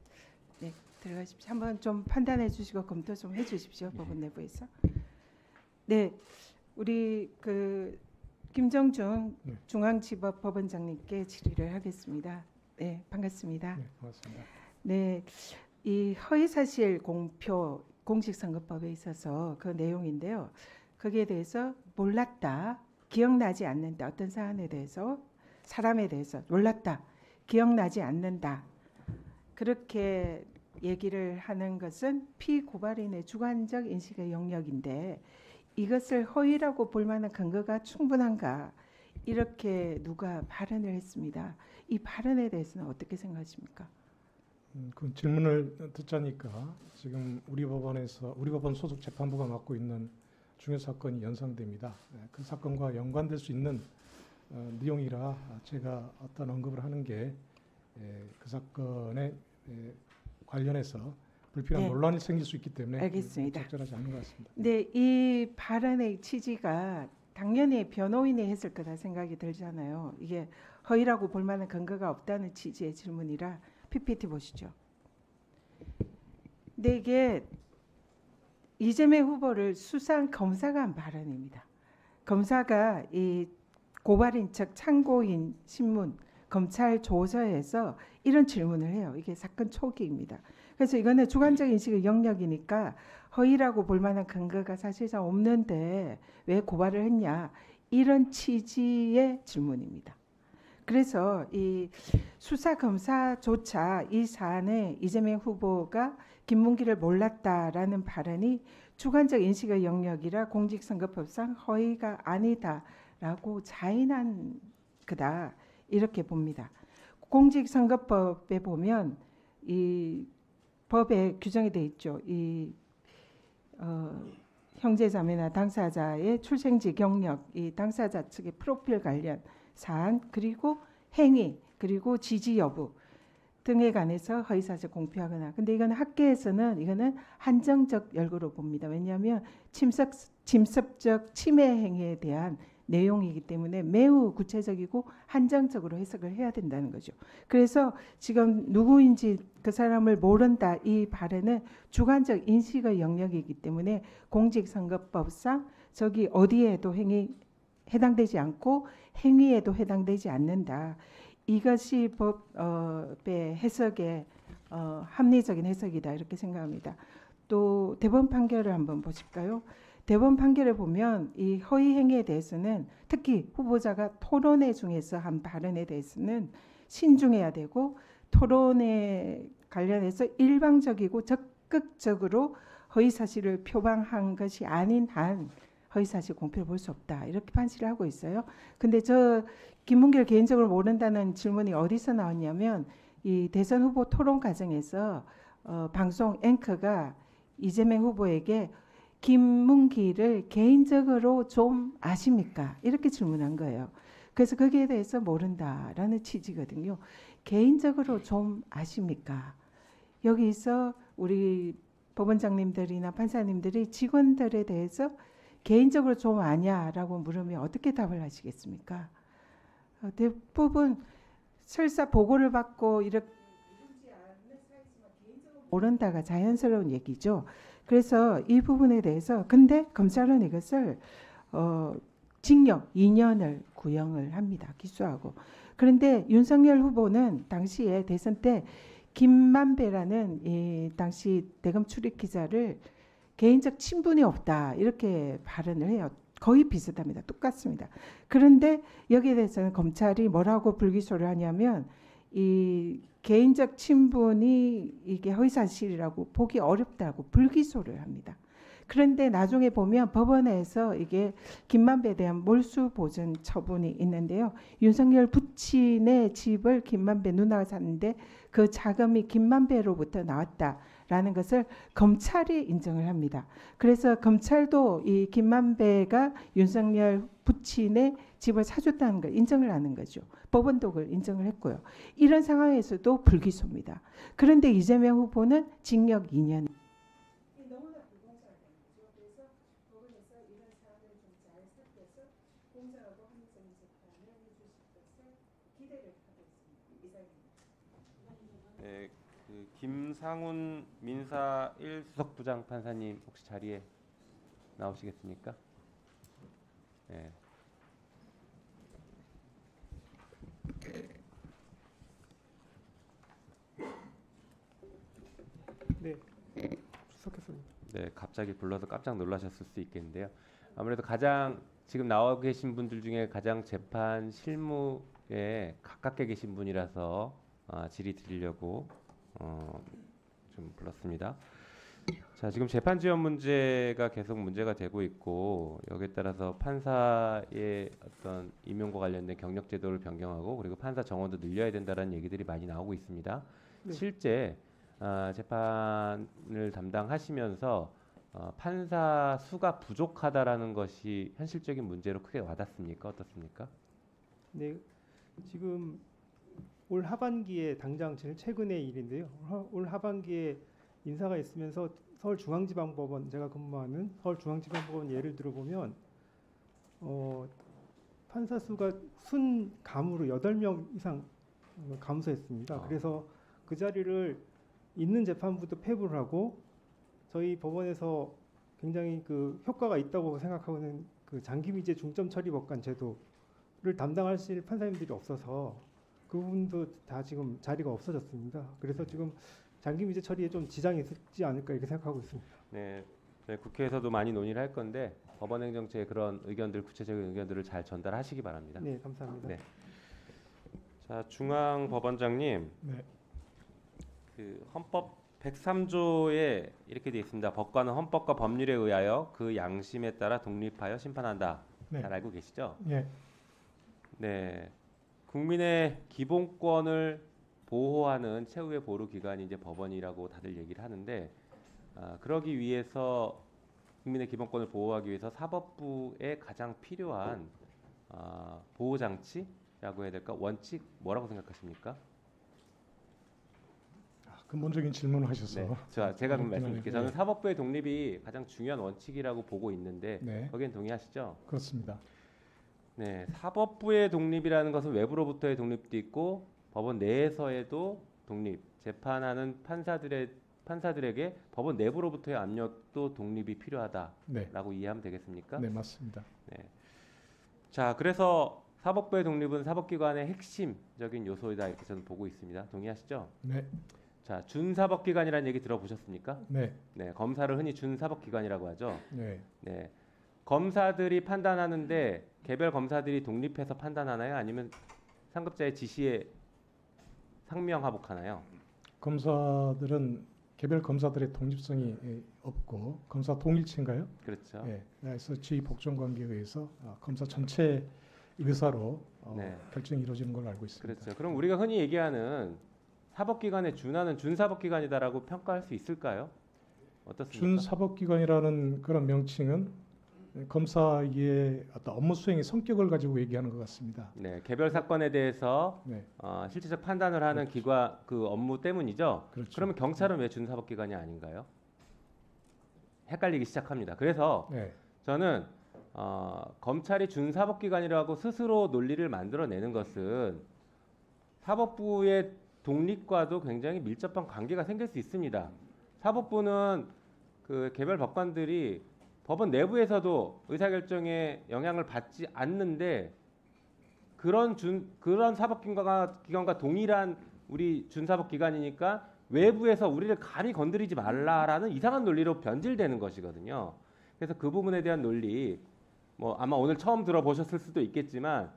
네, 들어가십시오. 한번 좀 판단해 주시고 검토 좀 해주십시오. 법원 내부에서. 네, 우리 김정중 네. 중앙지법 법원장님께 질의를 하겠습니다. 네, 반갑습니다. 네, 고맙습니다. 네, 이 허위사실 공표 공직선거법에 있어서 그 내용인데요. 거기에 대해서 몰랐다, 기억나지 않는다, 어떤 사안에 대해서 사람에 대해서 몰랐다, 기억나지 않는다, 그렇게 얘기를 하는 것은 피고발인의 주관적 인식의 영역인데 이것을 허위라고 볼 만한 근거가 충분한가, 이렇게 누가 발언을 했습니다. 이 발언에 대해서는 어떻게 생각하십니까? 그 질문을 듣자니까 지금 우리 법원 소속 재판부가 맡고 있는 중요 사건이 연상됩니다. 그 사건과 연관될 수 있는 내용이라 제가 어떤 언급을 하는 게 그 사건에 관련해서 불필요한 네. 논란이 생길 수 있기 때문에 알겠습니다. 적절하지 않은 것 같습니다. 네, 이 발언의 취지가 당연히 변호인이 했을 거다 생각이 들잖아요. 이게 허위라고 볼 만한 근거가 없다는 취지의 질문이라 PPT 보시죠. 근데 이게 이재명 후보를 수사한 검사가 한 발언입니다. 검사가 이 고발인 척 참고인 신문 검찰 조서에서 이런 질문을 해요. 이게 사건 초기입니다. 그래서 이거는 주관적 인식의 영역이니까 허위라고 볼 만한 근거가 사실상 없는데 왜 고발을 했냐, 이런 취지의 질문입니다. 그래서 이 수사 검사조차 이 사안에 이재명 후보가 김문기를 몰랐다라는 발언이 주관적 인식의 영역이라 공직선거법상 허위가 아니다라고 자인한 거다 이렇게 봅니다. 공직선거법에 보면 이 법에 규정이 돼 있죠. 이 형제자매나 당사자의 출생지 경력, 이 당사자 측의 프로필 관련 사안 그리고 행위 그리고 지지 여부 등에 관해서 허위사실 공표하거나 근데 이건 학계에서는 이거는 한정적 열거로 봅니다. 왜냐하면 침습적 침해 행위에 대한 내용이기 때문에 매우 구체적이고 한정적으로 해석을 해야 된다는 거죠. 그래서 지금 누구인지 그 사람을 모른다 이 발언은 주관적 인식의 영역이기 때문에 공직선거법상 저기 어디에도 해당되지 않고 행위에도 해당되지 않는다. 이것이 법의 해석의 합리적인 해석이다 이렇게 생각합니다. 또 대법원 판결을 한번 보실까요? 대법원 판결을 보면 이 허위 행위에 대해서는 특히 후보자가 토론회 중에서 한 발언에 대해서는 신중해야 되고 토론에 관련해서 일방적이고 적극적으로 허위 사실을 표방한 것이 아닌 한 허위 사실 공표를 볼 수 없다 이렇게 판시를 하고 있어요. 근데 저 김문길 개인적으로 모른다는 질문이 어디서 나왔냐면 이 대선 후보 토론 과정에서 방송 앵커가 이재명 후보에게 김문길을 개인적으로 좀 아십니까? 이렇게 질문한 거예요. 그래서 거기에 대해서 모른다라는 취지거든요. 개인적으로 좀 아십니까? 여기서 우리 법원장님들이나 판사님들이 직원들에 대해서 개인적으로 좀 아냐라고 물으면 어떻게 답을 하시겠습니까? 대부분 설사 보고를 받고 이렇게 모른다가 자연스러운 얘기죠. 그래서 이 부분에 대해서 근데 검찰은 이것을 징역 2년을 구형을 합니다. 기소하고. 그런데 윤석열 후보는 당시에 대선 때 김만배라는 이 당시 대검 출입 기자를 개인적 친분이 없다 이렇게 발언을 해요. 거의 비슷합니다. 똑같습니다. 그런데 여기에 대해서는 검찰이 뭐라고 불기소를 하냐면 이 개인적 친분이 이게 허위사실이라고 보기 어렵다고 불기소를 합니다. 그런데 나중에 보면 법원에서 이게 김만배에 대한 몰수 보전 처분이 있는데요. 윤석열 부친의 집을 김만배 누나가 샀는데 그 자금이 김만배로부터 나왔다라는 것을 검찰이 인정을 합니다. 그래서 검찰도 이 김만배가 윤석열 부친의 집을 사줬다는 걸 인정을 하는 거죠. 법원도 그걸 인정을 했고요. 이런 상황에서도 불기소입니다. 그런데 이재명 후보는 징역 2년. 네, 그 김상훈 민사 1수석 부장 판사님 혹시 자리에 나오시겠습니까? 네. 네, 수석했습니다. 네, 갑자기 불러서 깜짝 놀라셨을 수 있겠는데요. 아무래도 가장 지금 나와 계신 분들 중에 가장 재판 실무에 가깝게 계신 분이라서 질의 드리려고 좀 불렀습니다. 자, 지금 재판 지원 문제가 계속 문제가 되고 있고 여기에 따라서 판사의 어떤 임용과 관련된 경력 제도를 변경하고 그리고 판사 정원도 늘려야 된다라는 얘기들이 많이 나오고 있습니다. 네. 실제 재판을 담당하시면서 판사 수가 부족하다라는 것이 현실적인 문제로 크게 와닿습니까? 어떻습니까? 네, 지금 올 하반기에 당장 제일 최근의 일인데요. 올 하반기에 인사가 있으면서 서울중앙지방법원 제가 근무하는 서울중앙지방법원 예를 들어보면 판사 수가 순 감으로 8명 이상 감소했습니다. 그래서 그 자리를 있는 재판부도 폐부를 하고 저희 법원에서 굉장히 그 효과가 있다고 생각하고 있는 그 장기미제 중점 처리 법관 제도를 담당하실 판사님들이 없어서 그 부분도 다 지금 자리가 없어졌습니다. 그래서 지금 장기미제 처리에 좀 지장이 있지 않을까 이렇게 생각하고 있습니다. 네, 저희 국회에서도 많이 논의를 할 건데 법원행정처의 그런 의견들, 구체적인 의견들을 잘 전달하시기 바랍니다. 네, 감사합니다. 네. 자, 중앙법원장님, 네. 그 헌법 103조에 이렇게 되어 있습니다. 법관은 헌법과 법률에 의하여 그 양심에 따라 독립하여 심판한다. 네. 잘 알고 계시죠? 예. 네. 국민의 기본권을 보호하는 최후의 보루 기관이 이제 법원이라고 다들 얘기를 하는데 그러기 위해서 국민의 기본권을 보호하기 위해서 사법부에 가장 필요한 보호 장치 해야 될까? 원칙 뭐라고 생각하십니까? 근본적인 질문을 하셔서 네, 제가 그럼 말씀드릴게요. 저는 네. 사법부의 독립이 가장 중요한 원칙이라고 보고 있는데 네, 거기엔 동의하시죠? 그렇습니다. 네, 사법부의 독립이라는 것은 외부로부터의 독립도 있고 법원 내에서에도 독립, 재판하는 판사들에게 법원 내부로부터의 압력도 독립이 필요하다라고 네, 이해하면 되겠습니까? 네 맞습니다. 네. 자, 그래서 사법부의 독립은 사법기관의 핵심적인 요소이다 이렇게 저는 보고 있습니다. 동의하시죠? 네, 자, 준사법기관이라는 얘기 들어보셨습니까? 네, 네, 검사를 흔히 준사법기관이라고 하죠. 네. 네, 검사들이 판단하는데 개별 검사들이 독립해서 판단하나요? 아니면 상급자의 지시에 상명하복하나요? 검사들은 개별 검사들의 독립성이 없고 검사 동일체인가요? 그렇죠. 네, 그래서 지휘 복종 관계에 의해서 검사 전체 의사로 네. 결정이 이루어지는 걸로 알고 있습니다. 그렇죠. 그럼 우리가 흔히 얘기하는 사법기관에 준하는 준사법기관이다라고 평가할 수 있을까요? 어떻습니까? 준사법기관이라는 그런 명칭은 검사의 어떤 업무 수행의 성격을 가지고 얘기하는 것 같습니다. 네, 개별 사건에 대해서 네, 실질적 판단을 하는 그렇죠. 기관 그 업무 때문이죠. 그렇죠. 그러면 경찰은 왜 준사법기관이 아닌가요? 헷갈리기 시작합니다. 그래서 네, 저는 검찰이 준사법기관이라고 스스로 논리를 만들어내는 것은 사법부의 독립과도 굉장히 밀접한 관계가 생길 수 있습니다. 사법부는 그 개별 법관들이 법원 내부에서도 의사결정에 영향을 받지 않는데 그런 사법기관과 동일한 우리 준사법기관이니까 외부에서 우리를 감히 건드리지 말라라는 이상한 논리로 변질되는 것이거든요. 그래서 그 부분에 대한 논리, 뭐 아마 오늘 처음 들어보셨을 수도 있겠지만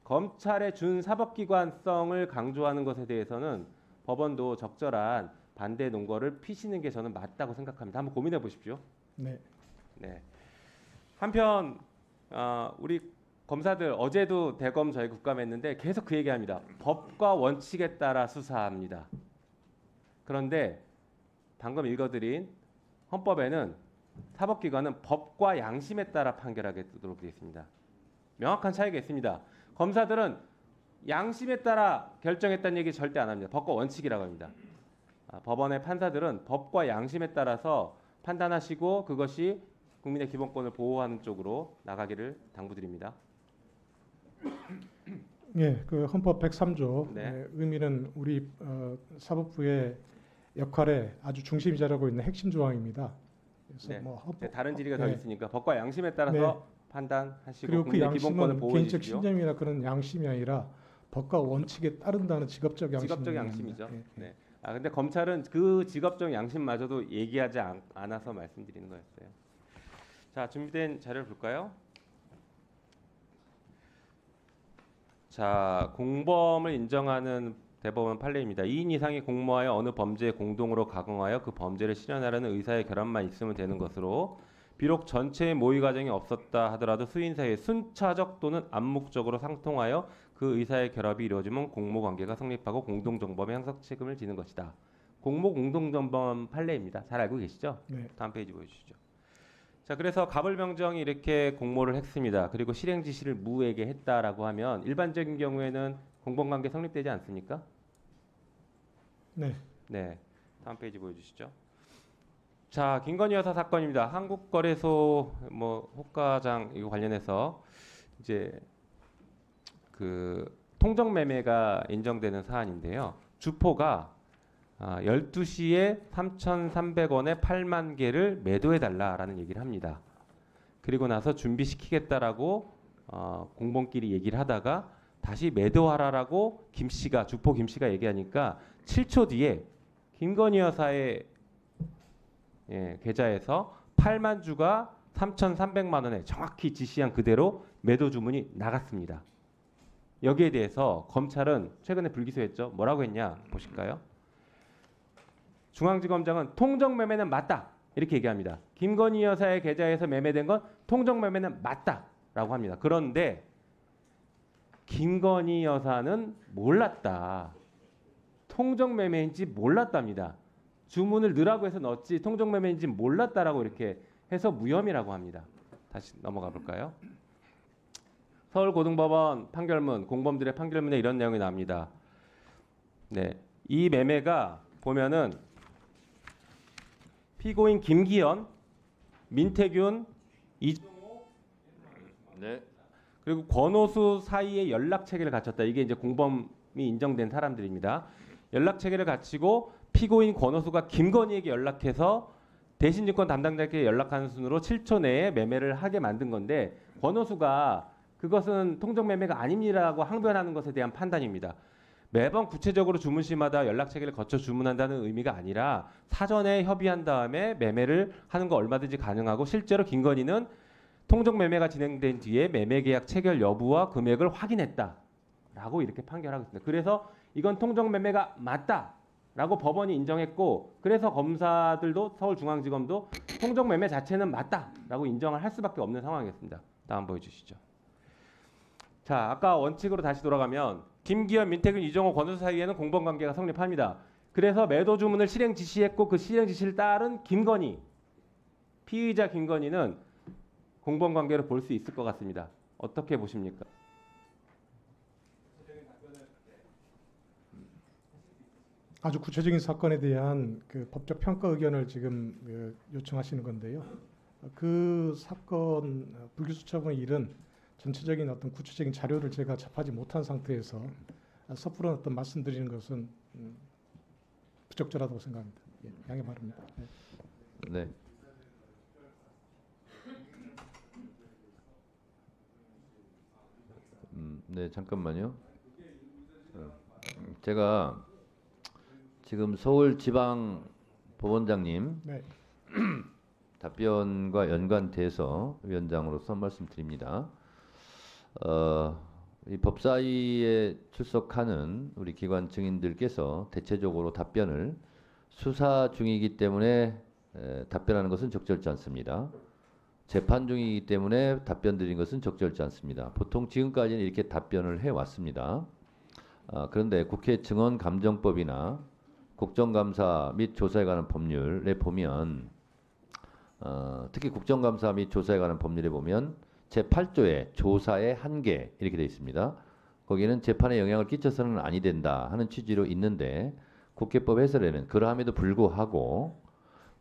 검찰의 준사법기관성을 강조하는 것에 대해서는 법원도 적절한 반대 논거를 피시는 게 저는 맞다고 생각합니다. 한번 고민해 보십시오. 네, 네. 한편 우리 검사들 어제도 대검 저희 국감했는데 계속 그 얘기합니다. 법과 원칙에 따라 수사합니다. 그런데 방금 읽어드린 헌법에는 사법기관은 법과 양심에 따라 판결하도록 되어 있습니다. 명확한 차이가 있습니다. 검사들은 양심에 따라 결정했다는 얘기 절대 안 합니다. 법과 원칙이라고 합니다. 법원의 판사들은 법과 양심에 따라서 판단하시고 그것이 국민의 기본권을 보호하는 쪽으로 나가기를 당부드립니다. 예, 그 헌법 103조 네. 의미는 우리 사법부의 역할에 아주 중심이 자리하고 있는 핵심 조항입니다. 그래서 네. 뭐 네, 다른 질의가 더 네. 있으니까 법과 양심에 따라서 네. 판단하시고 그리고 그 국민의 기본권을 양심은 보호해 개인적 주십시오. 신념이나 그런 양심이 아니라 법과 원칙에 따른다는 직업적 양심. 직업적 양심이죠. 예, 예. 네. 근데 검찰은 그 직업적 양심마저도 얘기하지 않아서 말씀드리는 거였어요. 자, 준비된 자료를 볼까요? 자, 공범을 인정하는 대법원 판례입니다. 2인 이상이 공모하여 어느 범죄에 공동으로 가공하여 그 범죄를 실현하려는 의사의 결함만 있으면 되는 것으로 비록 전체의 모의 과정이 없었다 하더라도 수인 사이에 순차적 또는 암묵적으로 상통하여 그 의사의 결합이 이루어지면 공모 관계가 성립하고 공동 정범의 항석 책임을 지는 것이다. 공모 공동 정범 판례입니다. 잘 알고 계시죠? 네. 다음 페이지 보여주시죠. 자, 그래서 가벌병정이 이렇게 공모를 했습니다. 그리고 실행 지시를 무에게 했다라고 하면 일반적인 경우에는 공범 관계 성립되지 않습니까? 네. 네. 다음 페이지 보여주시죠. 자, 김건희 여사 사건입니다. 한국거래소 뭐 호가장 이거 관련해서 이제 그 통정 매매가 인정되는 사안인데요. 주포가 12시에 3,300원에 8만 개를 매도해 달라라는 얘기를 합니다. 그리고 나서 준비시키겠다라고 공범끼리 얘기를 하다가 다시 매도하라라고 주포 김 씨가 얘기하니까 7초 뒤에 김건희 여사의 계좌에서 8만 주가 3,300만 원에 정확히 지시한 그대로 매도 주문이 나갔습니다. 여기에 대해서 검찰은 최근에 불기소했죠. 뭐라고 했냐 보실까요? 중앙지검장은 통정 매매는 맞다 이렇게 얘기합니다. 김건희 여사의 계좌에서 매매된 건 통정 매매는 맞다라고 합니다. 그런데 김건희 여사는 몰랐다. 통정 매매인지 몰랐답니다. 주문을 넣으라고 해서 넣었지 통정 매매인지 몰랐다라고 이렇게 해서 무혐의라고 합니다. 다시 넘어가 볼까요? 서울고등법원 판결문, 공범들의 판결문에 이런 내용이 나옵니다. 네, 이 매매가 보면은 피고인 김기현, 민태균, 네. 그리고 권오수 사이에 연락 체계를 갖췄다. 이게 이제 공범이 인정된 사람들입니다. 연락 체계를 갖추고 피고인 권오수가 김건희에게 연락해서 대신증권 담당자에게 연락하는 순으로 7초 내에 매매를 하게 만든 건데 권오수가 그것은 통정 매매가 아닙니다라고 항변하는 것에 대한 판단입니다. 매번 구체적으로 주문 시마다 연락 체계를 거쳐 주문한다는 의미가 아니라 사전에 협의한 다음에 매매를 하는 거 얼마든지 가능하고 실제로 김건희는 통정 매매가 진행된 뒤에 매매 계약 체결 여부와 금액을 확인했다라고 이렇게 판결하고 있습니다. 그래서 이건 통정 매매가 맞다라고 법원이 인정했고 그래서 검사들도 서울중앙지검도 통정 매매 자체는 맞다라고 인정을 할 수밖에 없는 상황이었습니다. 다음 보여주시죠. 자, 아까 원칙으로 다시 돌아가면 김기현, 민태균, 이정호, 권오수 사이에는 공범관계가 성립합니다. 그래서 매도 주문을 실행 지시했고 그 실행 지시를 따른 김건희, 피의자 김건희는 공범관계를 볼 수 있을 것 같습니다. 어떻게 보십니까? 아주 구체적인 사건에 대한 그 법적 평가 의견을 지금 요청하시는 건데요. 그 사건 불기소 처분의 일은 전체적인 어떤 구체적인 자료를 제가 접하지 못한 상태에서 섣부른 어떤 말씀드리는 것은 부적절하다고 생각합니다. 예, 양해 바랍니다. 예. 네. 네, 잠깐만요. 제가 지금 서울지방법원장님 네. 답변과 연관돼서 위원장으로서 말씀드립니다. 이 법사위에 출석하는 우리 기관 증인들께서 대체적으로 답변을 수사 중이기 때문에 답변하는 것은 적절치 않습니다. 재판 중이기 때문에 답변 드린 것은 적절치 않습니다. 보통 지금까지는 이렇게 답변을 해왔습니다. 그런데 국회 증언감정법이나 국정감사 및 조사에 관한 법률에 보면 특히 국정감사 및 조사에 관한 법률에 보면 제8조에 조사의 한계 이렇게 되어 있습니다. 거기는 재판에 영향을 끼쳐서는 아니 된다 하는 취지로 있는데 국회법 해설에는 그러함에도 불구하고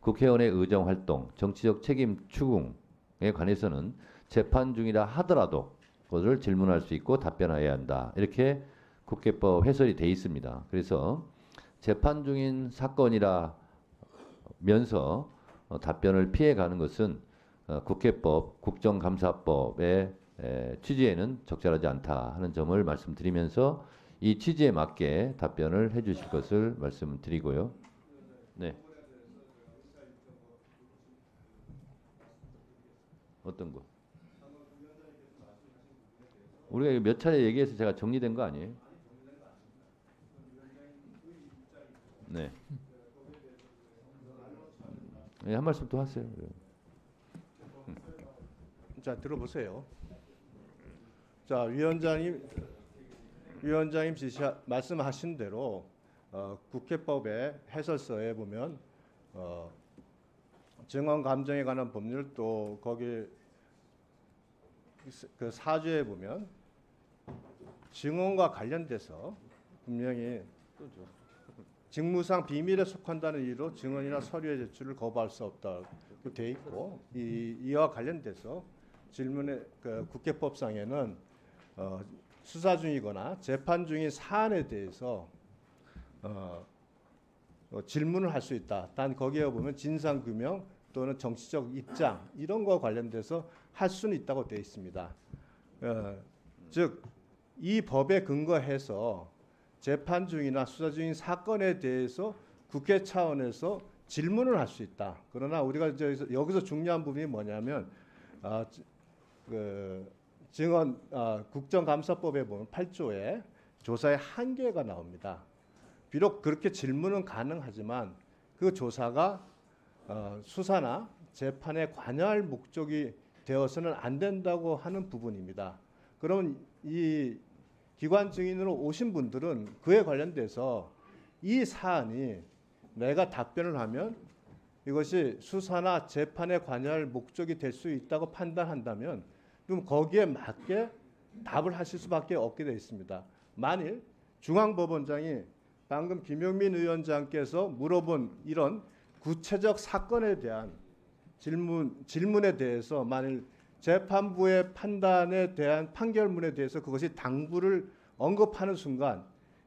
국회의원의 의정활동, 정치적 책임 추궁에 관해서는 재판 중이라 하더라도 그것을 질문할 수 있고 답변해야 한다. 이렇게 국회법 해설이 되어 있습니다. 그래서 재판 중인 사건이라면서 답변을 피해가는 것은 국회법, 국정감사법의 취지에는 적절하지 않다 하는 점을 말씀드리면서 이 취지에 맞게 답변을 해주실 것을 말씀드리고요. 네. 어떤 거? 우리가 몇 차례 얘기해서 제가 정리된 거 아니에요? 네. 한 말씀 또 하세요. 자, 들어보세요. 자, 위원장님 말씀하신 대로 국회법의 해설서에 보면 증언 감정에 관한 법률 또 거기 그 사조에 보면 증언과 관련돼서 분명히 직무상 비밀에 속한다는 이유로 증언이나 서류의 제출을 거부할 수 없다고 돼 있고 이와 관련돼서 질문에 그 국회법상에는 수사 중이거나 재판 중인 사안에 대해서 질문을 할 수 있다. 단 거기에 보면 진상규명 또는 정치적 입장 이런 거와 관련돼서 할 수는 있다고 되어 있습니다. 즉 이 법에 근거해서 재판 중이나 수사 중인 사건에 대해서 국회 차원에서 질문을 할 수 있다. 그러나 우리가 여기서 중요한 부분이 뭐냐면 국정감사법에 보면 8조에 조사의 한계가 나옵니다. 비록 그렇게 질문은 가능하지만 그 조사가 수사나 재판에 관여할 목적이 되어서는 안 된다고 하는 부분입니다. 그러면 이 기관 증인으로 오신 분들은 그에 관련돼서 이 사안이 내가 답변을 하면 이것이 수사나 재판에 관여할 목적이 될 수 있다고 판단한다면 그럼 거기에 맞게 답을 하실 수밖에 없게 되어 있습니다. 만일 중앙법원장이 방금 김용민 위원장께서 물어본 이런 구체적 사건에 대한 질문에 대해서 만일 재판부의 판단에 대한 판결문에 대해서 그것이 당부를 언급하는 순간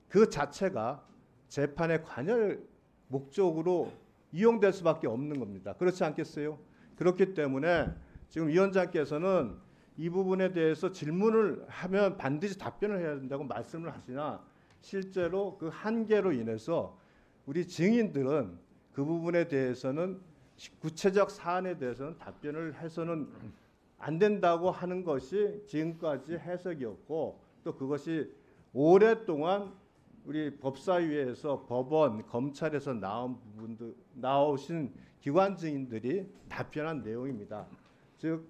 그 자체가 재판의 관여를 목적으로 이용될 수밖에 없는 겁니다. 그렇지 않겠어요? 그렇기 때문에 지금 위원장께서는 이 부분에 대해서 질문을 하면 반드시 답변을 해야 된다고 말씀을 하시나 실제로 그 한계로 인해서 우리 증인들은 그 부분에 대해서는 구체적 사안에 대해서는 답변을 해서는 안 된다고 하는 것이 지금까지 해석이었고 또 그것이 오랫동안 우리 법사위에서 법원, 검찰에서 나오신 기관 증인들이 답변한 내용입니다. 즉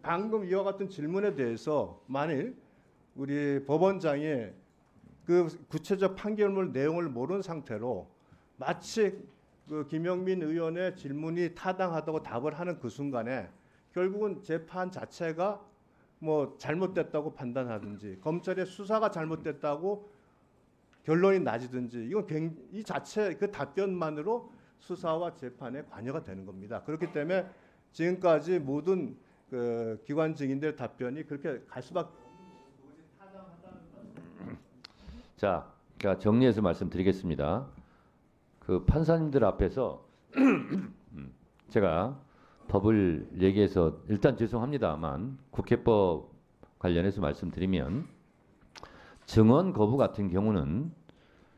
방금 이와 같은 질문에 대해서 만일 우리 법원장이 그 구체적 판결문 내용을 모르는 상태로 마치 그 김영민 의원의 질문이 타당하다고 답을 하는 그 순간에 결국은 재판 자체가 뭐 잘못됐다고 판단하든지 검찰의 수사가 잘못됐다고 결론이 나지든지 이건 이 자체 그 답변만으로 수사와 재판에 관여가 되는 겁니다. 그렇기 때문에 지금까지 모든 그 기관 증인들 답변이 그렇게 갈 수밖에 자, 그러니까 정리해서 말씀드리겠습니다. 그 판사님들 앞에서 제가 법을 얘기해서 일단 죄송합니다만 국회법 관련해서 말씀드리면 증언 거부 같은 경우는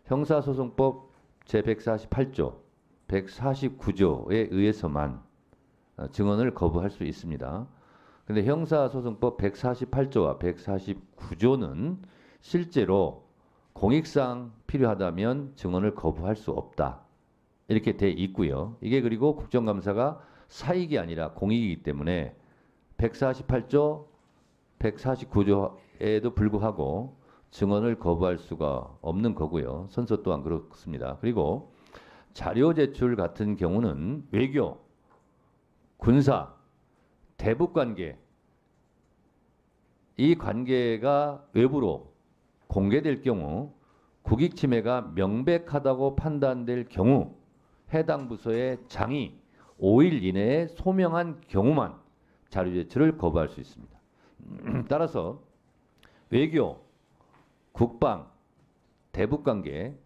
형사소송법 제148조, 149조에 의해서만 증언을 거부할 수 있습니다. 근데 형사소송법 148조와 149조는 실제로 공익상 필요하다면 증언을 거부할 수 없다. 이렇게 돼 있고요. 이게 그리고 국정감사가 사익이 아니라 공익이기 때문에 148조, 149조에도 불구하고 증언을 거부할 수가 없는 거고요. 선서 또한 그렇습니다. 그리고 자료 제출 같은 경우는 외교, 군사, 대북관계 이 관계가 외부로 공개될 경우 국익 침해가 명백하다고 판단될 경우 해당 부서의 장이 5일 이내에 소명한 경우만 자료 제출을 거부할 수 있습니다. 따라서 외교, 국방, 대북관계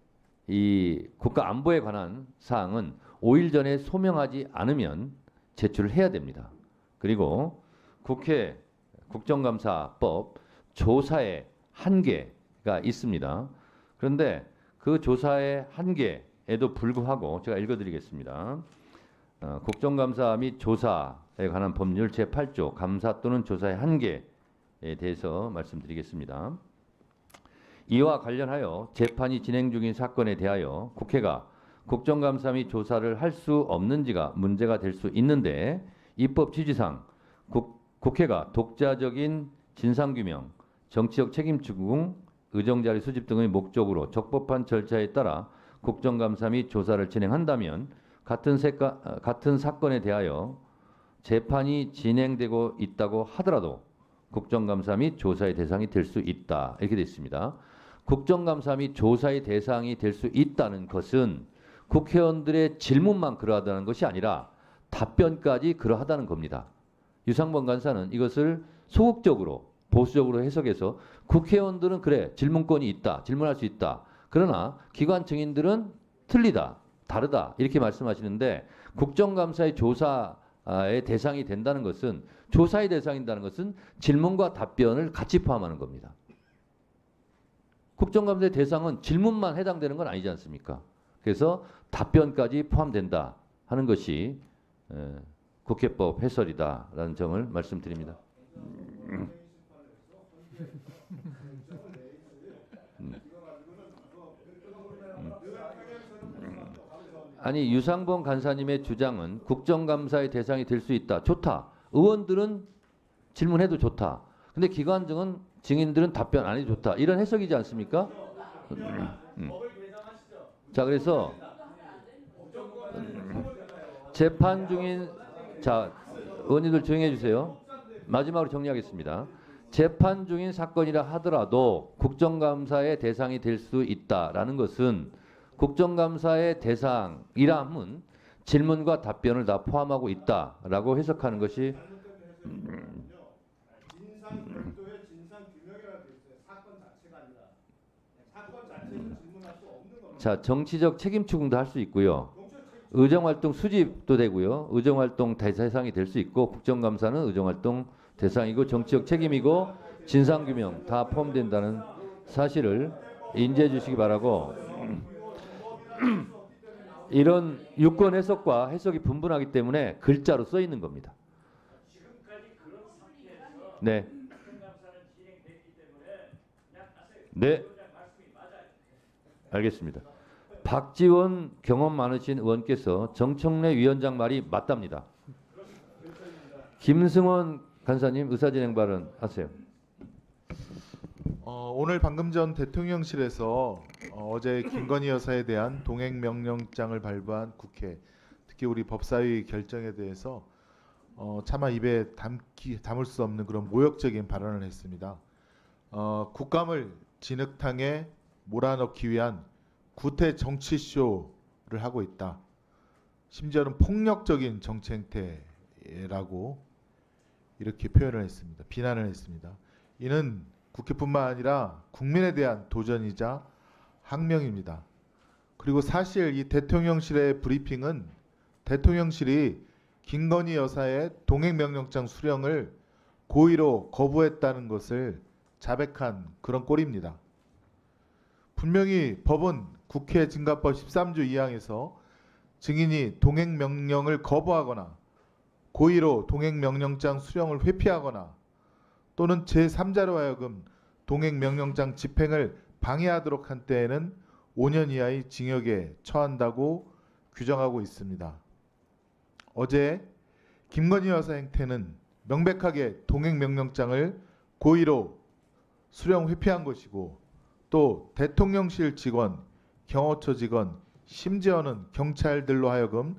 이 국가 안보에 관한 사항은 5일 전에 소명하지 않으면 제출을 해야 됩니다. 그리고 국회 국정감사법 조사의 한계가 있습니다. 그런데 그 조사의 한계에도 불구하고 제가 읽어드리겠습니다. 국정감사 및 조사에 관한 법률 제8조 감사 또는 조사의 한계에 대해서 말씀드리겠습니다. 이와 관련하여 재판이 진행 중인 사건에 대하여 국회가 국정감사 및 조사를 할 수 없는지가 문제가 될 수 있는데 입법 취지상 국회가 독자적인 진상규명, 정치적 책임 추궁, 의정자료 수집 등의 목적으로 적법한 절차에 따라 국정감사 및 조사를 진행한다면 같은 사건에 대하여 재판이 진행되고 있다고 하더라도 국정감사 및 조사의 대상이 될 수 있다. 이렇게 되어 있습니다. 국정감사 및 조사의 대상이 될 수 있다는 것은 국회의원들의 질문만 그러하다는 것이 아니라 답변까지 그러하다는 겁니다. 유상범 간사는 이것을 소극적으로 보수적으로 해석해서 국회의원들은 그래 질문권이 있다. 질문할 수 있다. 그러나 기관 증인들은 틀리다. 다르다. 이렇게 말씀하시는데 국정감사의 조사의 대상이 된다는 것은 조사의 대상이라는 것은 질문과 답변을 같이 포함하는 겁니다. 국정감사의 대상은 질문만 해당되는 건 아니지 않습니까? 그래서 답변까지 포함된다 하는 것이 국회법 해설이다라는 점을 말씀드립니다. 아니 유상범 간사님의 주장은 국정감사의 대상이 될 수 있다. 좋다. 의원들은 질문해도 좋다. 근데 기관 증인들은 답변 안 해도 좋다. 이런 해석이지 않습니까? 자 그래서 재판 중인 자 의원님들 조용히 해주세요. 마지막으로 정리하겠습니다. 재판 중인 사건이라 하더라도 국정감사의 대상이 될 수 있다라는 것은 국정감사의 대상이라면 질문과 답변을 다 포함하고 있다라고 해석하는 것이 진상 별도의 진상 규명이라고 돼 있어요. 사건 자체가 아니라 사건 자체는 질문할 수 없는 겁니다. 자, 정치적 책임 추궁도 할 수 있고요. 의정활동 수집도 되고요. 의정활동 대상이 될 수 있고 국정감사는 의정활동 대상이고 정치적 책임이고 진상규명 다 포함된다는 사실을 인지해 주시기 바라고 이런 유권 해석과 해석이 분분하기 때문에 글자로 써 있는 겁니다. 네. 네. 알겠습니다. 박지원 경험 많으신 의원께서 정청래 위원장 말이 맞답니다. 김승원 간사님 의사진행 발언 하세요. 오늘 방금 전 대통령실에서 어제 김건희 여사에 대한 동행 명령장을 발부한 국회, 특히 우리 법사위 결정에 대해서 차마 입에 담을 수 없는 그런 모욕적인 발언을 했습니다. 국감을 진흙탕에 몰아넣기 위한 구태 정치쇼를 하고 있다. 심지어는 폭력적인 정치 행태라고 이렇게 표현을 했습니다. 비난을 했습니다. 이는 국회뿐만 아니라 국민에 대한 도전이자 항명입니다. 그리고 사실 이 대통령실의 브리핑은 대통령실이 김건희 여사의 동행명령장 수령을 고의로 거부했다는 것을 자백한 그런 꼴입니다. 분명히 법은 국회 증가법 13조 2항에서 증인이 동행명령을 거부하거나 고의로 동행명령장 수령을 회피하거나 또는 제3자로 하여금 동행명령장 집행을 방해하도록 한 때에는 5년 이하의 징역에 처한다고 규정하고 있습니다. 어제 김건희 여사 행태는 명백하게 동행명령장을 고의로 수령 회피한 것이고 또 대통령실 직원, 경호처 직원, 심지어는 경찰들로 하여금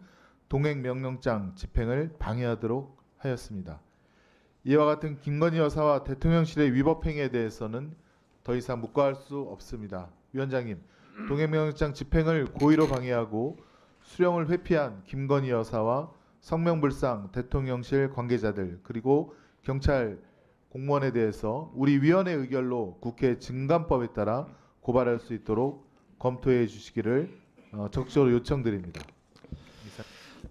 동행명령장 집행을 방해하도록 하였습니다. 이와 같은 김건희 여사와 대통령실의 위법 행위에 대해서는 더 이상 묵과할 수 없습니다. 위원장님, 동행명령장 집행을 고의로 방해하고 수령을 회피한 김건희 여사와 성명불상 대통령실 관계자들 그리고 경찰 공무원에 대해서 우리 위원회 의결로 국회 증감법에 따라 고발할 수 있도록 검토해 주시기를 적극적으로 요청드립니다.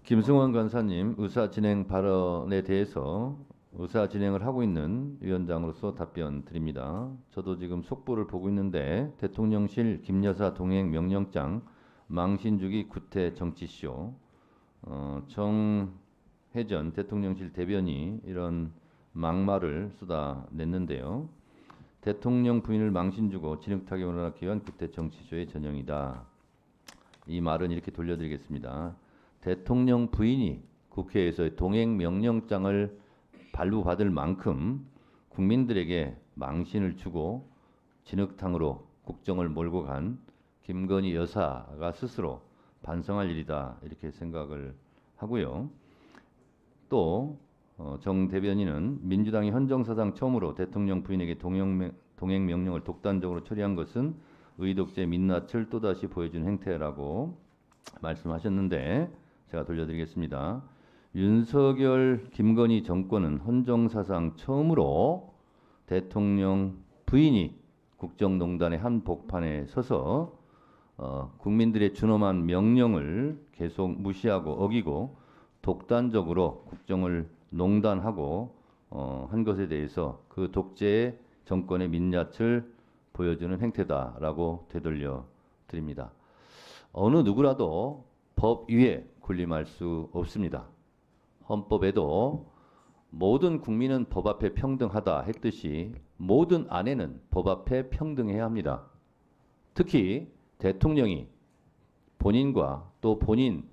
김승원 간사님 의사 진행 발언에 대해서 의사 진행을 하고 있는 위원장으로서 답변 드립니다. 저도 지금 속보를 보고 있는데 대통령실 김여사 동행 명령장 망신주기 구태 정치쇼 정혜전 대통령실 대변이 이런 막말을 쏟아냈는데요. 대통령 부인을 망신주고 진흙탕에 몰아넣기 위한 구태 정치쇼의 전형이다. 이 말은 이렇게 돌려드리겠습니다. 대통령 부인이 국회에서 동행 명령장을 발부받을 만큼 국민들에게 망신을 주고 진흙탕으로 국정을 몰고 간 김건희 여사가 스스로 반성할 일이다 이렇게 생각을 하고요. 또 정 대변인은 민주당이 헌정사상 처음으로 대통령 부인에게 동행 명령을 독단적으로 처리한 것은 의독제 민낯을 또다시 보여준 행태라고 말씀하셨는데 제가 돌려드리겠습니다. 윤석열 김건희 정권은 헌정사상 처음으로 대통령 부인이 국정농단의 한 복판에 서서 국민들의 준엄한 명령을 계속 무시하고 어기고 독단적으로 국정을 농단하고 한 것에 대해서 그 독재의 정권의 민낯을 보여주는 행태다라고 되돌려 드립니다. 어느 누구라도 법 위에 군림할 수 없습니다. 헌법에도 모든 국민은 법 앞에 평등하다 했듯이 모든 아내는 법 앞에 평등해야 합니다. 특히 대통령이 본인과 또 본인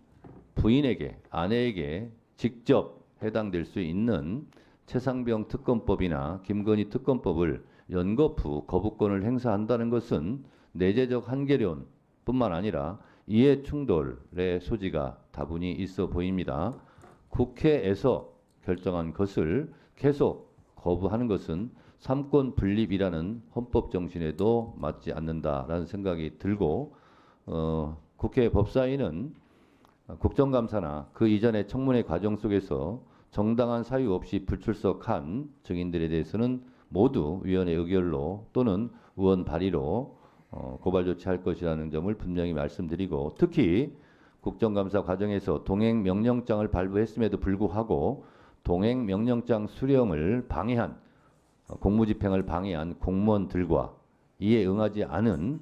부인에게 아내에게 직접 해당될 수 있는 최상병 특검법이나 김건희 특검법을 연거푸 거부권을 행사한다는 것은 내재적 한계론뿐만 아니라 이해 충돌의 소지가 다분히 있어 보입니다. 국회에서 결정한 것을 계속 거부하는 것은 삼권 분립이라는 헌법 정신에도 맞지 않는다라는 생각이 들고 국회 법사위는 국정감사나 그 이전의 청문회 과정 속에서 정당한 사유 없이 불출석한 증인들에 대해서는 모두 위원회 의결로 또는 의원 발의로 고발 조치할 것이라는 점을 분명히 말씀드리고, 특히 국정감사 과정에서 동행 명령장을 발부했음에도 불구하고 동행 명령장 수령을 방해한 공무집행을 방해한 공무원들과 이에 응하지 않은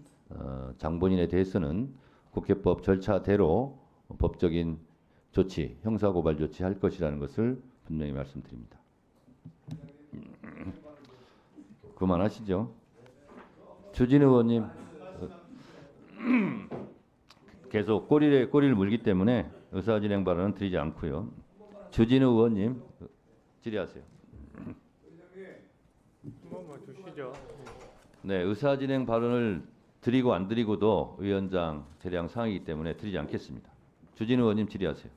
장본인에 대해서는 국회법 절차대로 법적인 조치, 형사고발 조치할 것이라는 것을 분명히 말씀드립니다. 그만하시죠. 주진우 의원님 계속 꼬리를 물기 때문에 의사진행 발언은 드리지 않고요. 주진우 의원님 질의하세요. 네, 의사진행 발언을 드리고 안 드리고도 위원장 재량 상이기 때문에 드리지 않겠습니다. 주진우 의원님 질의하세요.